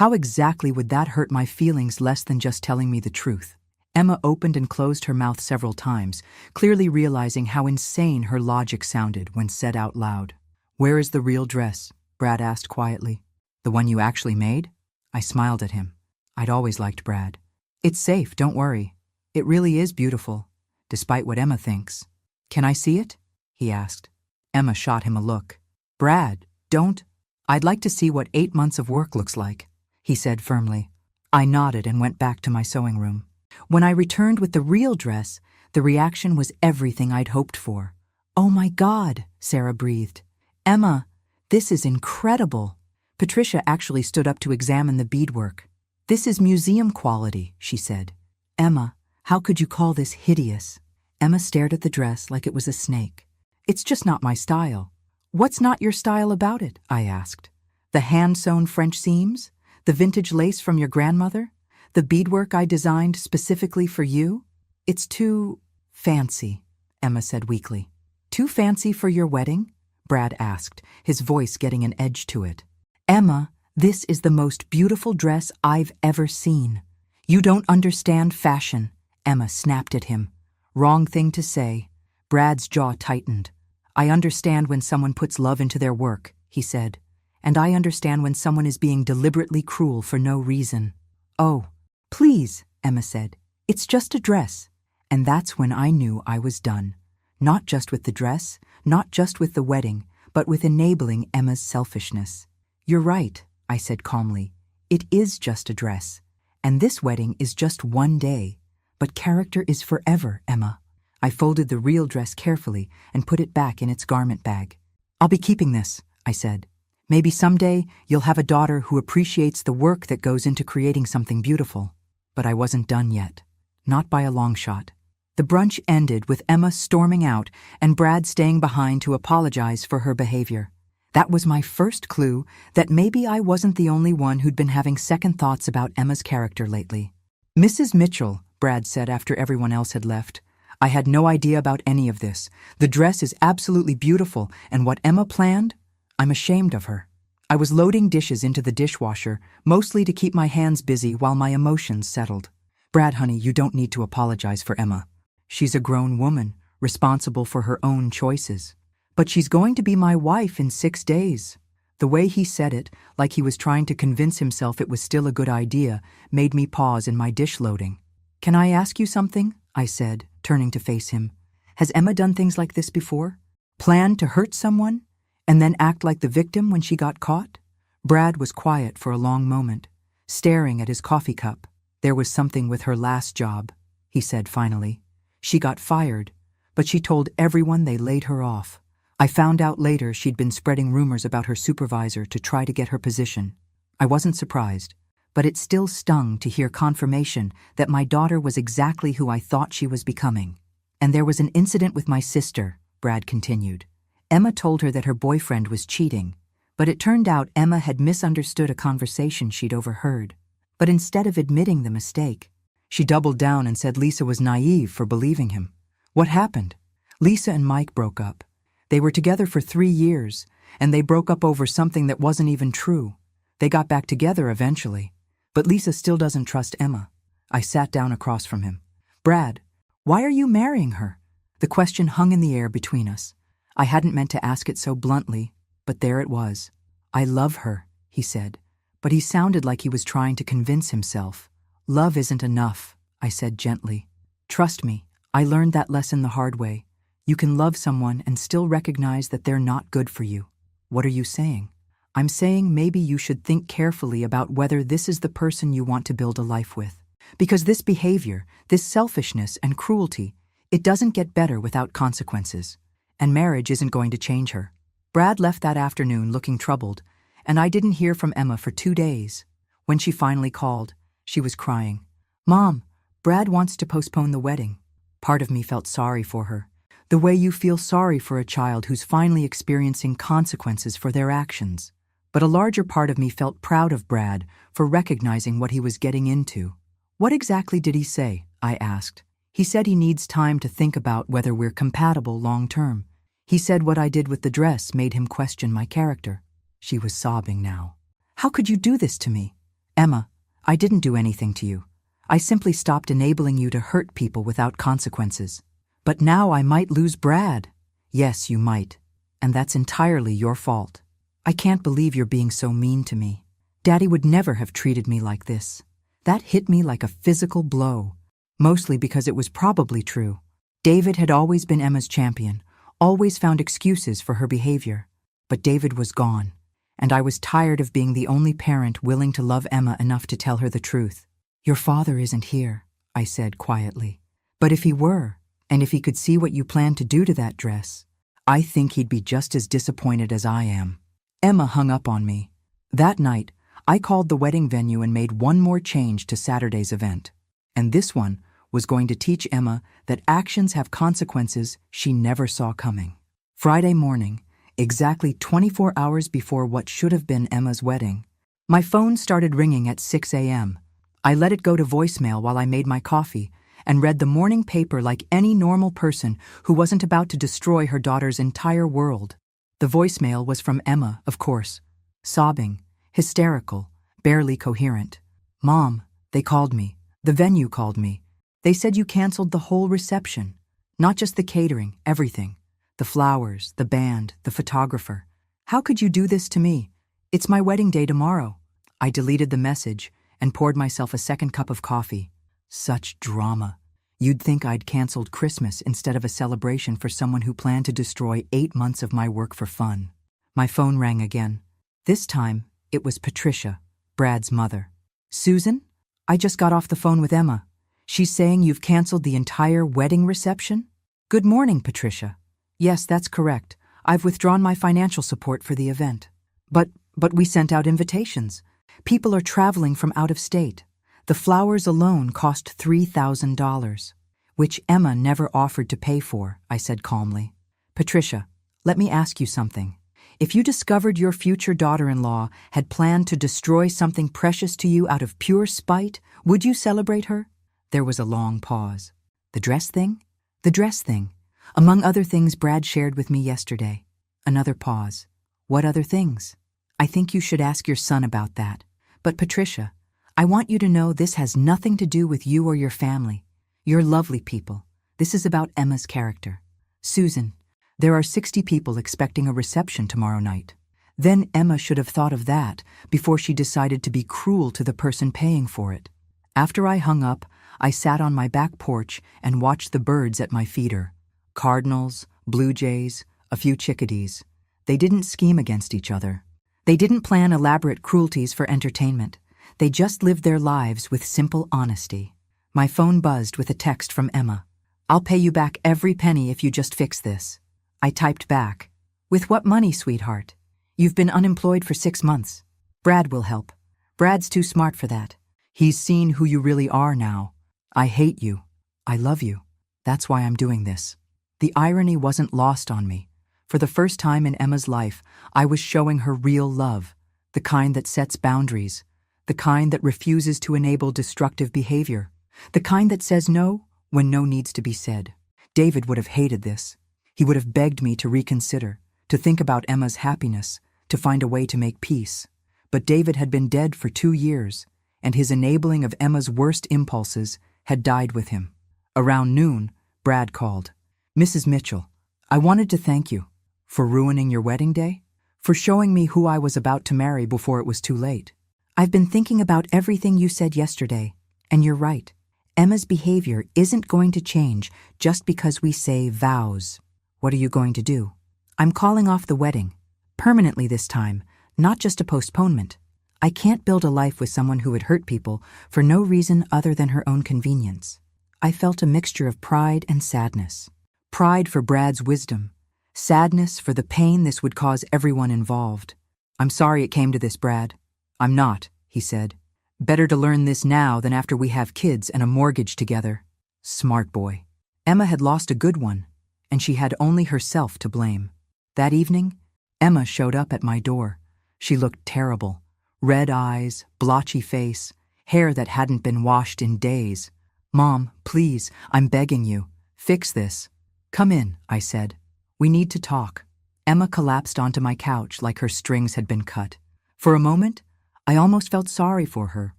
How exactly would that hurt my feelings less than just telling me the truth?" Emma opened and closed her mouth several times, clearly realizing how insane her logic sounded when said out loud. "Where is the real dress?" Brad asked quietly. "The one you actually made?" I smiled at him. I'd always liked Brad. "It's safe, don't worry. It really is beautiful, despite what Emma thinks." "Can I see it?" he asked. Emma shot him a look. "Brad, don't—" "I'd like to see what 8 months of work looks like," he said firmly. I nodded and went back to my sewing room. When I returned with the real dress, the reaction was everything I'd hoped for. "Oh my God," Sarah breathed. "Emma, this is incredible." Patricia actually stood up to examine the beadwork. "This is museum quality," she said. "Emma, how could you call this hideous?" Emma stared at the dress like it was a snake. "It's just not my style." "What's not your style about it?" I asked. "The hand-sewn French seams? The vintage lace from your grandmother? The beadwork I designed specifically for you?" "It's too fancy," Emma said weakly. "Too fancy for your wedding?" Brad asked, his voice getting an edge to it. "Emma, this is the most beautiful dress I've ever seen." "You don't understand fashion," Emma snapped at him. Wrong thing to say. Brad's jaw tightened. "I understand when someone puts love into their work," he said. "And I understand when someone is being deliberately cruel for no reason." "Oh, please," Emma said. "It's just a dress." And that's when I knew I was done. Not just with the dress, not just with the wedding, but with enabling Emma's selfishness. "You're right," I said calmly. "It is just a dress. And this wedding is just one day. But character is forever, Emma." I folded the real dress carefully and put it back in its garment bag. "I'll be keeping this," I said. "Maybe someday you'll have a daughter who appreciates the work that goes into creating something beautiful." But I wasn't done yet. Not by a long shot. The brunch ended with Emma storming out and Brad staying behind to apologize for her behavior. That was my first clue that maybe I wasn't the only one who'd been having second thoughts about Emma's character lately. "Mrs. Mitchell," Brad said after everyone else had left, "I had no idea about any of this. The dress is absolutely beautiful, and what Emma planned? I'm ashamed of her." I was loading dishes into the dishwasher, mostly to keep my hands busy while my emotions settled. "Brad, honey, you don't need to apologize for Emma. She's a grown woman, responsible for her own choices. But she's going to be my wife in 6 days." The way he said it, like he was trying to convince himself it was still a good idea, made me pause in my dish loading. "Can I ask you something?" I said, turning to face him. "Has Emma done things like this before? Planned to hurt someone, and then act like the victim when she got caught?" Brad was quiet for a long moment, staring at his coffee cup. "There was something with her last job," he said finally. "She got fired, but she told everyone they laid her off. I found out later she'd been spreading rumors about her supervisor to try to get her position. I wasn't surprised, but it still stung to hear confirmation that my daughter was exactly who I thought she was becoming. And there was an incident with my sister," Brad continued. "Emma told her that her boyfriend was cheating, but it turned out Emma had misunderstood a conversation she'd overheard. But instead of admitting the mistake, she doubled down and said Lisa was naive for believing him. What happened? Lisa and Mike broke up. They were together for 3 years, and they broke up over something that wasn't even true. They got back together eventually, but Lisa still doesn't trust Emma." I sat down across from him. "Brad, why are you marrying her?" The question hung in the air between us. I hadn't meant to ask it so bluntly, but there it was. "I love her," he said, but he sounded like he was trying to convince himself. "Love isn't enough," I said gently. "Trust me, I learned that lesson the hard way. You can love someone and still recognize that they're not good for you." "What are you saying?" "I'm saying maybe you should think carefully about whether this is the person you want to build a life with. Because this behavior, this selfishness and cruelty, it doesn't get better without consequences. And marriage isn't going to change her." Brad left that afternoon looking troubled, and I didn't hear from Emma for 2 days. When she finally called, she was crying. "Mom, Brad wants to postpone the wedding." Part of me felt sorry for her. The way you feel sorry for a child who's finally experiencing consequences for their actions. But a larger part of me felt proud of Brad for recognizing what he was getting into. "What exactly did he say?" I asked. "He said he needs time to think about whether we're compatible long term. He said what I did with the dress made him question my character." She was sobbing now. "How could you do this to me?" "Emma, I didn't do anything to you. I simply stopped enabling you to hurt people without consequences. But now I might lose Brad." "Yes, you might. And that's entirely your fault. I can't believe you're being so mean to me. Daddy would never have treated me like this." That hit me like a physical blow, mostly because it was probably true. David had always been Emma's champion, always found excuses for her behavior. But David was gone, and I was tired of being the only parent willing to love Emma enough to tell her the truth. "Your father isn't here," I said quietly. "But if he were, and if he could see what you planned to do to that dress, I think he'd be just as disappointed as I am." Emma hung up on me. That night, I called the wedding venue and made one more change to Saturday's event. And this one was going to teach Emma that actions have consequences she never saw coming. Friday morning, exactly 24 hours before what should have been Emma's wedding, my phone started ringing at 6 a.m. I let it go to voicemail while I made my coffee and read the morning paper like any normal person who wasn't about to destroy her daughter's entire world. The voicemail was from Emma, of course, sobbing, hysterical, barely coherent. "Mom, they called me. The venue called me. They said you canceled the whole reception. Not just the catering, everything. The flowers, the band, the photographer. How could you do this to me? It's my wedding day tomorrow." I deleted the message and poured myself a second cup of coffee. Such drama. You'd think I'd canceled Christmas instead of a celebration for someone who planned to destroy 8 months of my work for fun. My phone rang again. This time, it was Patricia, Brad's mother. "Susan? I just got off the phone with Emma. She's saying you've canceled the entire wedding reception?" "Good morning, Patricia. Yes, that's correct. I've withdrawn my financial support for the event. But we sent out invitations. People are traveling from out of state. The flowers alone cost $3,000, which Emma never offered to pay for," I said calmly. "Patricia, let me ask you something. If you discovered your future daughter-in-law had planned to destroy something precious to you out of pure spite, would you celebrate her?" There was a long pause. "The dress thing?" "The dress thing. Among other things Brad shared with me yesterday." Another pause. "What other things?" "I think you should ask your son about that. But Patricia, I want you to know this has nothing to do with you or your family. You're lovely people. This is about Emma's character. Susan, there are 60 people expecting a reception tomorrow night. Then Emma should have thought of that before she decided to be cruel to the person paying for it." After I hung up, I sat on my back porch and watched the birds at my feeder. Cardinals, blue jays, a few chickadees. They didn't scheme against each other. They didn't plan elaborate cruelties for entertainment. They just lived their lives with simple honesty. My phone buzzed with a text from Emma. "I'll pay you back every penny if you just fix this." I typed back, "With what money, sweetheart? You've been unemployed for 6 months. Brad will help. Brad's too smart for that. He's seen who you really are now. I hate you. I love you. That's why I'm doing this." The irony wasn't lost on me. For the first time in Emma's life, I was showing her real love, the kind that sets boundaries, the kind that refuses to enable destructive behavior, the kind that says no when no needs to be said. David would have hated this. He would have begged me to reconsider, to think about Emma's happiness, to find a way to make peace. But David had been dead for 2 years, and his enabling of Emma's worst impulses had died with him. Around noon, Brad called. "Mrs. Mitchell, I wanted to thank you for ruining your wedding day, for showing me who I was about to marry before it was too late. I've been thinking about everything you said yesterday, and you're right. Emma's behavior isn't going to change just because we say vows." "What are you going to do?" "I'm calling off the wedding, permanently this time, not just a postponement. I can't build a life with someone who would hurt people for no reason other than her own convenience." I felt a mixture of pride and sadness. Pride for Brad's wisdom, sadness for the pain this would cause everyone involved. "I'm sorry it came to this, Brad." "I'm not," he said. "Better to learn this now than after we have kids and a mortgage together." Smart boy. Emma had lost a good one, and she had only herself to blame. That evening, Emma showed up at my door. She looked terrible. Red eyes, blotchy face, hair that hadn't been washed in days. "Mom, please, I'm begging you. Fix this." "Come in," I said. "We need to talk." Emma collapsed onto my couch like her strings had been cut. For a moment, I almost felt sorry for her.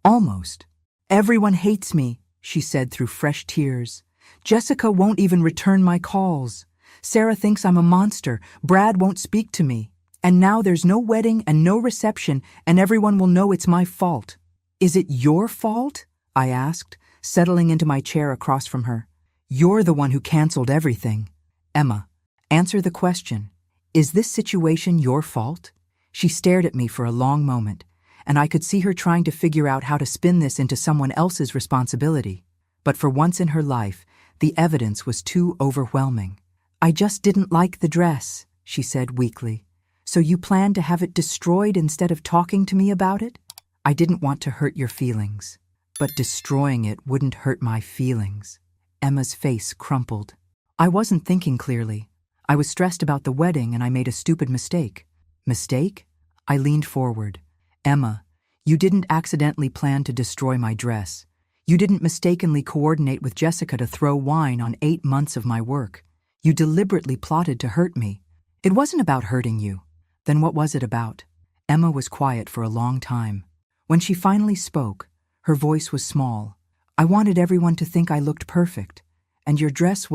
Almost. "Everyone hates me," she said through fresh tears. "Jessica won't even return my calls. Sarah thinks I'm a monster. Brad won't speak to me. And now there's no wedding and no reception, and everyone will know it's my fault." "Is it your fault?" I asked, settling into my chair across from her. "You're the one who canceled everything." "Emma, answer the question. Is this situation your fault?" She stared at me for a long moment, and I could see her trying to figure out how to spin this into someone else's responsibility. But for once in her life, the evidence was too overwhelming. "I just didn't like the dress," she said weakly. So you plan to have it destroyed instead of talking to me about it? I didn't want to hurt your feelings, but destroying it wouldn't hurt my feelings. Emma's face crumpled. I wasn't thinking clearly. I was stressed about the wedding and I made a stupid mistake. Mistake? I leaned forward. Emma, you didn't accidentally plan to destroy my dress. You didn't mistakenly coordinate with Jessica to throw wine on 8 months of my work. You deliberately plotted to hurt me. It wasn't about hurting you. Then what was it about? Emma was quiet for a long time. When she finally spoke, her voice was small. I wanted everyone to think I looked perfect. And your dress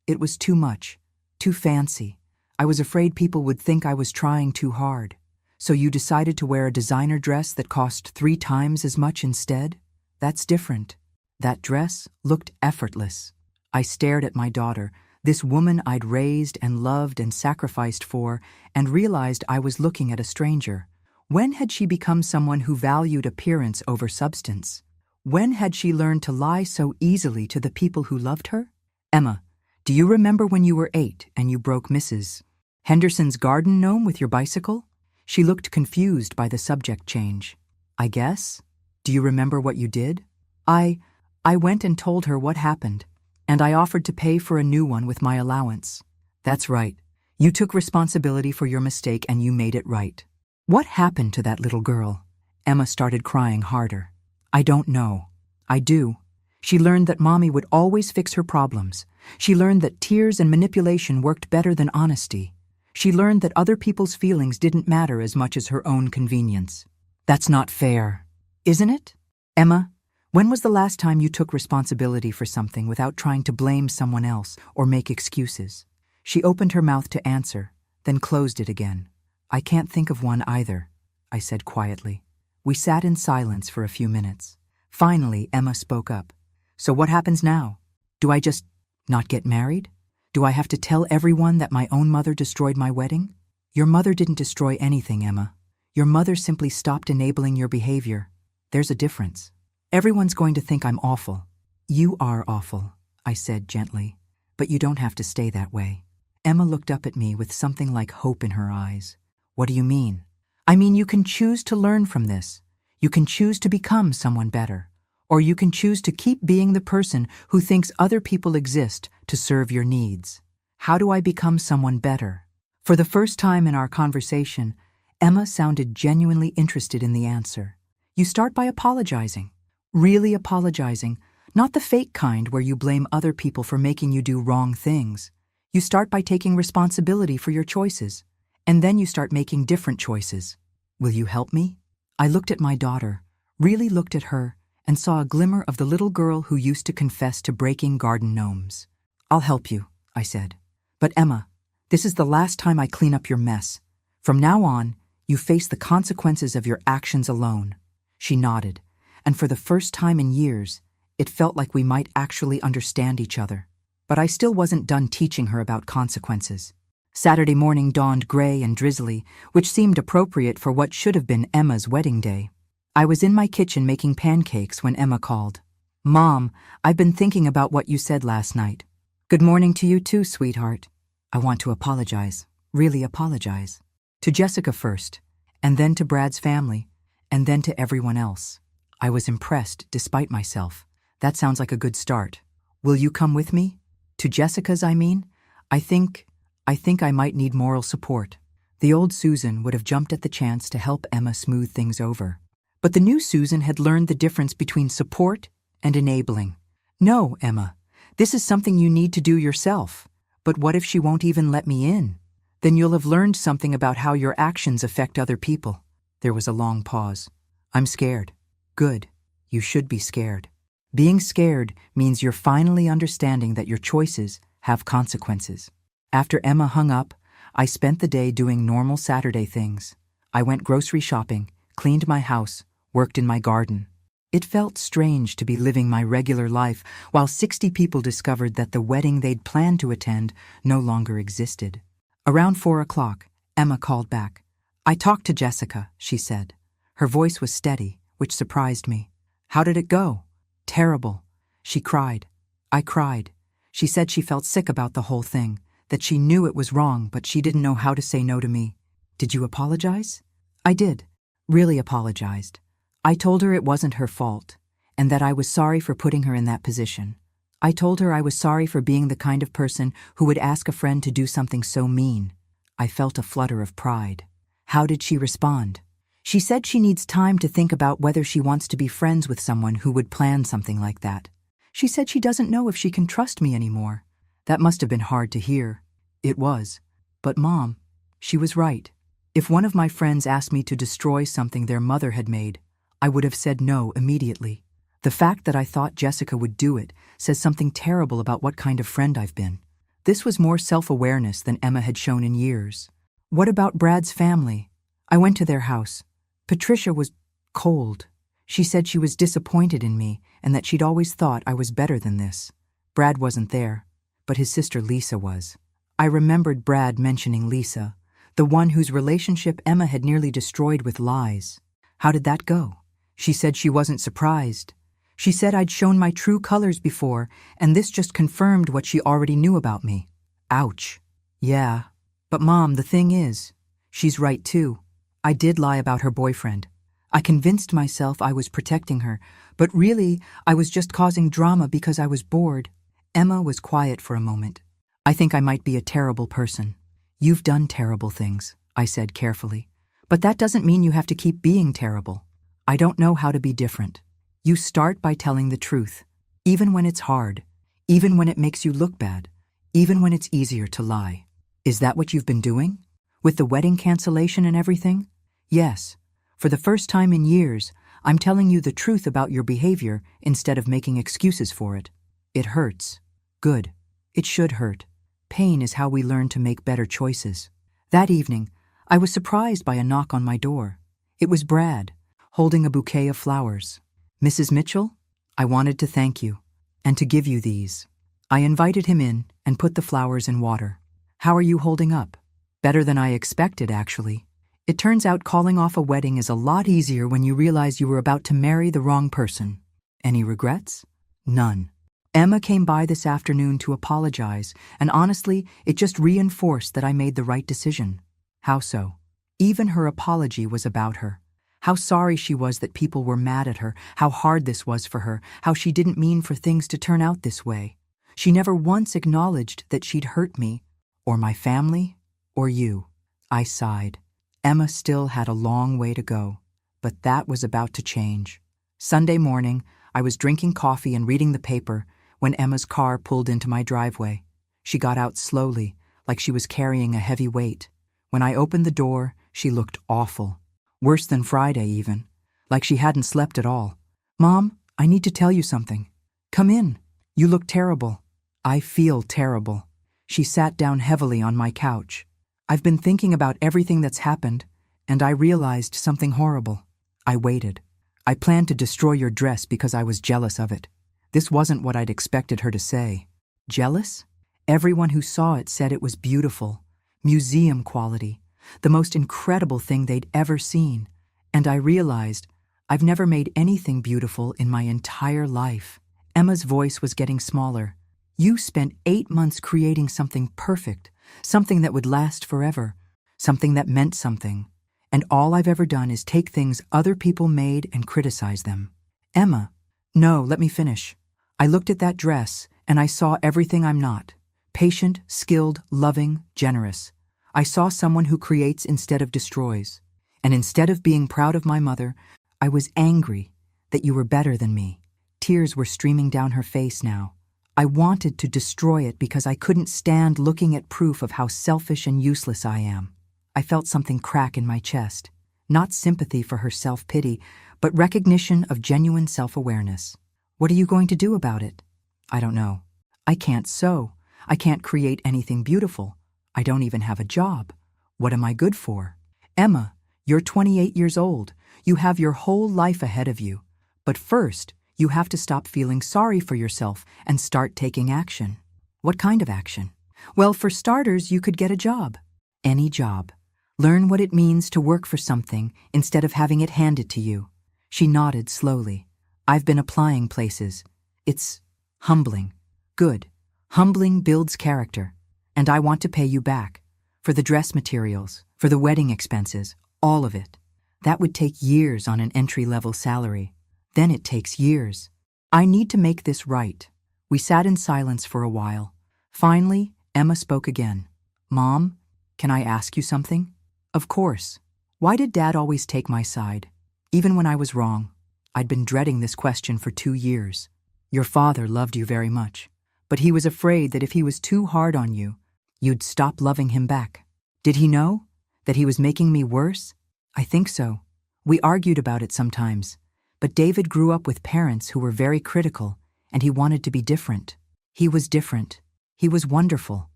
it was too much, too fancy. I was afraid people would think I was trying too hard. So you decided to wear a designer dress that cost 3 times as much instead? That's different. That dress looked effortless. I stared at my daughter, this woman I'd raised and loved and sacrificed for, and realized I was looking at a stranger. When had she become someone who valued appearance over substance? When had she learned to lie so easily to the people who loved her? Emma, do you remember when you were 8 and you broke Mrs. Henderson's garden gnome with your bicycle? She looked confused by the subject change. I guess? Do you remember what you did? I went and told her what happened, and I offered to pay for a new one with my allowance. That's right. You took responsibility for your mistake and you made it right. What happened to that little girl? Emma started crying harder. I don't know. I do. She learned that Mommy would always fix her problems. She learned that tears and manipulation worked better than honesty. She learned that other people's feelings didn't matter as much as her own convenience. That's not fair, isn't it? Emma, when was the last time you took responsibility for something without trying to blame someone else or make excuses? She opened her mouth to answer, then closed it again. I can't think of one either, I said quietly. We sat in silence for a few minutes. Finally, Emma spoke up. So what happens now? Do I just not get married? Do I have to tell everyone that my own mother destroyed my wedding? Your mother didn't destroy anything, Emma. Your mother simply stopped enabling your behavior. There's a difference. Everyone's going to think I'm awful. You are awful, I said gently, but you don't have to stay that way. Emma looked up at me with something like hope in her eyes. What do you mean? I mean, you can choose to learn from this. You can choose to become someone better. Or you can choose to keep being the person who thinks other people exist to serve your needs. How do I become someone better? For the first time in our conversation, Emma sounded genuinely interested in the answer. You start by apologizing. Really apologizing. Not the fake kind where you blame other people for making you do wrong things. You start by taking responsibility for your choices. And then you start making different choices. Will you help me? I looked at my daughter, really looked at her, and saw a glimmer of the little girl who used to confess to breaking garden gnomes. I'll help you, I said. But Emma, this is the last time I clean up your mess. From now on, you face the consequences of your actions alone. She nodded, and for the first time in years, it felt like we might actually understand each other. But I still wasn't done teaching her about consequences. Saturday morning dawned gray and drizzly, which seemed appropriate for what should have been Emma's wedding day. I was in my kitchen making pancakes when Emma called. Mom, I've been thinking about what you said last night. Good morning to you too, sweetheart. I want to apologize, really apologize. To Jessica first, and then to Brad's family, and then to everyone else. I was impressed despite myself. That sounds like a good start. Will you come with me? To Jessica's, I mean? I think I might need moral support. The old Susan would have jumped at the chance to help Emma smooth things over. But the new Susan had learned the difference between support and enabling. No, Emma, this is something you need to do yourself. But what if she won't even let me in? Then you'll have learned something about how your actions affect other people. There was a long pause. I'm scared. Good. You should be scared. Being scared means you're finally understanding that your choices have consequences. After Emma hung up, I spent the day doing normal Saturday things. I went grocery shopping, cleaned my house, worked in my garden. It felt strange to be living my regular life while 60 people discovered that the wedding they'd planned to attend no longer existed. Around 4 o'clock, Emma called back. I talked to Jessica, she said. Her voice was steady, which surprised me. How did it go? Terrible. She cried. I cried. She said she felt sick about the whole thing, that she knew it was wrong, but she didn't know how to say no to me. Did you apologize? I did. Really apologized. I told her it wasn't her fault, and that I was sorry for putting her in that position. I told her I was sorry for being the kind of person who would ask a friend to do something so mean. I felt a flutter of pride. How did she respond? She said she needs time to think about whether she wants to be friends with someone who would plan something like that. She said she doesn't know if she can trust me anymore. That must have been hard to hear. It was. But Mom, she was right. If one of my friends asked me to destroy something their mother had made, I would have said no immediately. The fact that I thought Jessica would do it says something terrible about what kind of friend I've been. This was more self-awareness than Emma had shown in years. What about Brad's family? I went to their house. Patricia was cold. She said she was disappointed in me and that she'd always thought I was better than this. Brad wasn't there, but his sister Lisa was. I remembered Brad mentioning Lisa, the one whose relationship Emma had nearly destroyed with lies. How did that go? She said she wasn't surprised. She said I'd shown my true colors before, and this just confirmed what she already knew about me. Ouch. Yeah. But Mom, the thing is, she's right too. I did lie about her boyfriend. I convinced myself I was protecting her, but really, I was just causing drama because I was bored. Emma was quiet for a moment. I think I might be a terrible person. You've done terrible things, I said carefully. But that doesn't mean you have to keep being terrible. I don't know how to be different. You start by telling the truth, even when it's hard, even when it makes you look bad, even when it's easier to lie. Is that what you've been doing? With the wedding cancellation and everything? Yes. For the first time in years, I'm telling you the truth about your behavior instead of making excuses for it. It hurts. Good. It should hurt. Pain is how we learn to make better choices. That evening, I was surprised by a knock on my door. It was Brad, holding a bouquet of flowers. Mrs. Mitchell, I wanted to thank you, and to give you these. I invited him in and put the flowers in water. How are you holding up? Better than I expected, actually. It turns out calling off a wedding is a lot easier when you realize you were about to marry the wrong person. Any regrets? None. Emma came by this afternoon to apologize, and honestly, it just reinforced that I made the right decision. How so? Even her apology was about her. How sorry she was that people were mad at her, how hard this was for her, how she didn't mean for things to turn out this way. She never once acknowledged that she'd hurt me, or my family, or you. I sighed. Emma still had a long way to go, but that was about to change. Sunday morning, I was drinking coffee and reading the paper when Emma's car pulled into my driveway. She got out slowly, like she was carrying a heavy weight. When I opened the door, she looked awful. Worse than Friday, even. Like she hadn't slept at all. Mom, I need to tell you something. Come in. You look terrible. I feel terrible. She sat down heavily on my couch. I've been thinking about everything that's happened, and I realized something horrible. I waited. I planned to destroy your dress because I was jealous of it. This wasn't what I'd expected her to say. Jealous? Everyone who saw it said it was beautiful, museum quality, the most incredible thing they'd ever seen. And I realized I've never made anything beautiful in my entire life. Emma's voice was getting smaller. You spent 8 months creating something perfect, something that would last forever, something that meant something. And all I've ever done is take things other people made and criticize them. Emma, no, let me finish. I looked at that dress and I saw everything I'm not. Patient, skilled, loving, generous. I saw someone who creates instead of destroys. And instead of being proud of my mother, I was angry that you were better than me. Tears were streaming down her face now. I wanted to destroy it because I couldn't stand looking at proof of how selfish and useless I am. I felt something crack in my chest. Not sympathy for her self-pity, but recognition of genuine self-awareness. What are you going to do about it? I don't know. I can't sew. I can't create anything beautiful. I don't even have a job. What am I good for? Emma, you're 28 years old. You have your whole life ahead of you. But first, you have to stop feeling sorry for yourself and start taking action. What kind of action? Well, for starters, you could get a job. Any job. Learn what it means to work for something instead of having it handed to you. She nodded slowly. I've been applying places. It's humbling. Good. Humbling builds character. And I want to pay you back. For the dress materials, for the wedding expenses, all of it. That would take years on an entry-level salary. Then it takes years. I need to make this right. We sat in silence for a while. Finally, Emma spoke again. Mom, can I ask you something? Of course. Why did Dad always take my side? Even when I was wrong. I'd been dreading this question for 2 years. Your father loved you very much, but he was afraid that if he was too hard on you, you'd stop loving him back. Did he know that he was making me worse? I think so. We argued about it sometimes, but David grew up with parents who were very critical, and he wanted to be different. He was different. He was wonderful.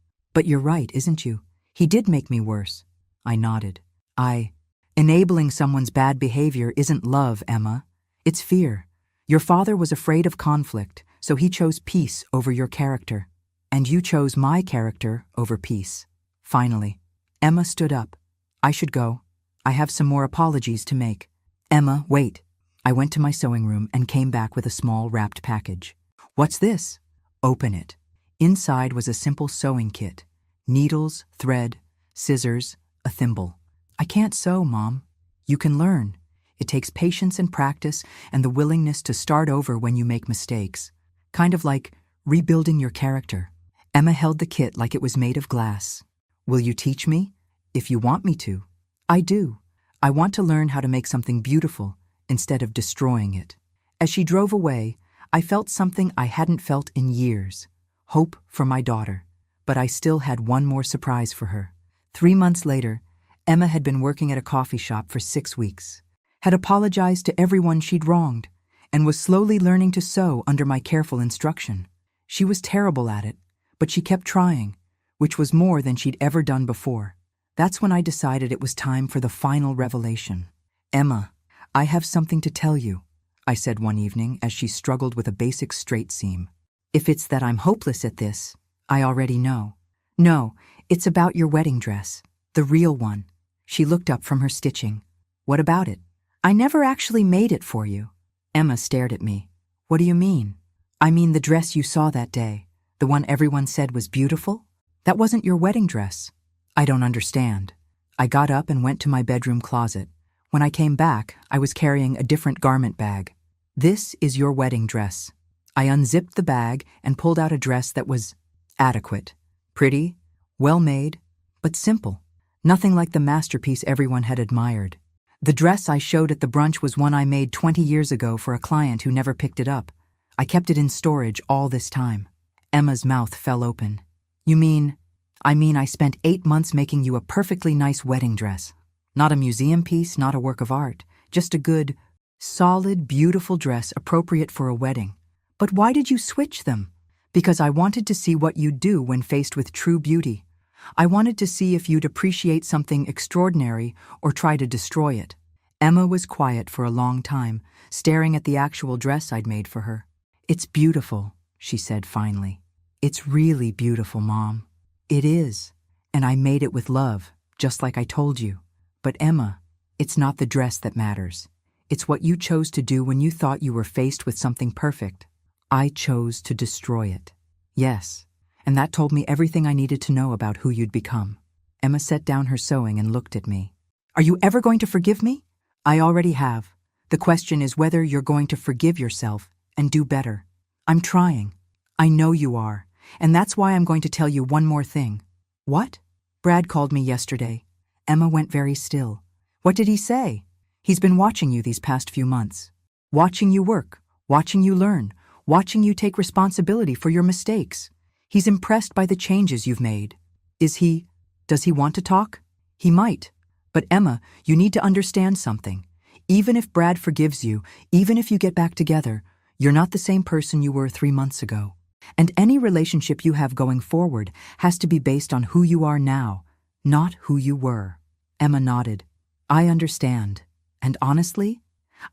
But you're right, isn't you? He did make me worse. I nodded. Enabling someone's bad behavior isn't love, Emma. It's fear. Your father was afraid of conflict, so he chose peace over your character. And you chose my character over peace. Finally, Emma stood up. I should go. I have some more apologies to make. Emma, wait. I went to my sewing room and came back with a small wrapped package. What's this? Open it. Inside was a simple sewing kit. Needles, thread, scissors, a thimble. I can't sew, Mom. You can learn. It takes patience and practice and the willingness to start over when you make mistakes. Kind of like rebuilding your character. Emma held the kit like it was made of glass. Will you teach me? If you want me to. I do. I want to learn how to make something beautiful instead of destroying it. As she drove away, I felt something I hadn't felt in years. Hope for my daughter. But I still had one more surprise for her. 3 months later, Emma had been working at a coffee shop for 6 weeks, had apologized to everyone she'd wronged, and was slowly learning to sew under my careful instruction. She was terrible at it, but she kept trying, which was more than she'd ever done before. That's when I decided it was time for the final revelation. Emma, I have something to tell you, I said one evening as she struggled with a basic straight seam. If it's that I'm hopeless at this, I already know. No, it's about your wedding dress, the real one. She looked up from her stitching. What about it? I never actually made it for you. Emma stared at me. What do you mean? I mean the dress you saw that day, the one everyone said was beautiful? That wasn't your wedding dress. I don't understand. I got up and went to my bedroom closet. When I came back, I was carrying a different garment bag. This is your wedding dress. I unzipped the bag and pulled out a dress that was adequate, pretty, well-made, but simple. Nothing like the masterpiece everyone had admired. The dress I showed at the brunch was one I made 20 years ago for a client who never picked it up. I kept it in storage all this time. Emma's mouth fell open. You mean, I spent 8 months making you a perfectly nice wedding dress. Not a museum piece, not a work of art. Just a good, solid, beautiful dress appropriate for a wedding. But why did you switch them? Because I wanted to see what you'd do when faced with true beauty. I wanted to see if you'd appreciate something extraordinary or try to destroy it. Emma was quiet for a long time, staring at the actual dress I'd made for her. It's beautiful, she said finally. It's really beautiful, Mom. It is. And I made it with love, just like I told you. But Emma, it's not the dress that matters. It's what you chose to do when you thought you were faced with something perfect. I chose to destroy it. Yes. And that told me everything I needed to know about who you'd become. Emma set down her sewing and looked at me. Are you ever going to forgive me? I already have. The question is whether you're going to forgive yourself and do better. I'm trying. I know you are. And that's why I'm going to tell you one more thing. What? Brad called me yesterday. Emma went very still. What did he say? He's been watching you these past few months. Watching you work, watching you learn, watching you take responsibility for your mistakes. He's impressed by the changes you've made. Does he want to talk? He might. But Emma, you need to understand something. Even if Brad forgives you, even if you get back together, you're not the same person you were 3 months ago. And any relationship you have going forward has to be based on who you are now, not who you were. Emma nodded. I understand. And honestly,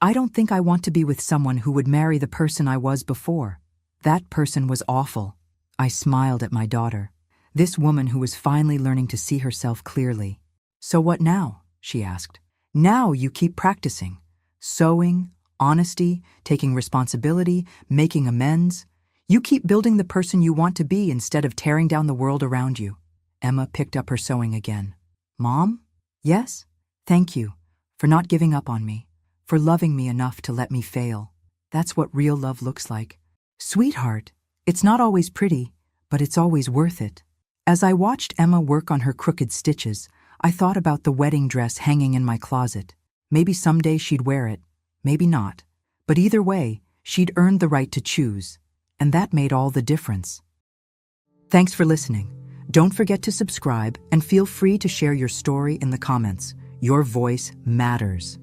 I don't think I want to be with someone who would marry the person I was before. That person was awful. I smiled at my daughter, this woman who was finally learning to see herself clearly. So what now? She asked. Now you keep practicing. Sewing, honesty, taking responsibility, making amends. You keep building the person you want to be instead of tearing down the world around you. Emma picked up her sewing again. Mom? Yes? Thank you for not giving up on me, for loving me enough to let me fail. That's what real love looks like. Sweetheart, it's not always pretty, but it's always worth it. As I watched Emma work on her crooked stitches, I thought about the wedding dress hanging in my closet. Maybe someday she'd wear it, maybe not. But either way, she'd earned the right to choose, and that made all the difference. Thanks for listening. Don't forget to subscribe and feel free to share your story in the comments. Your voice matters.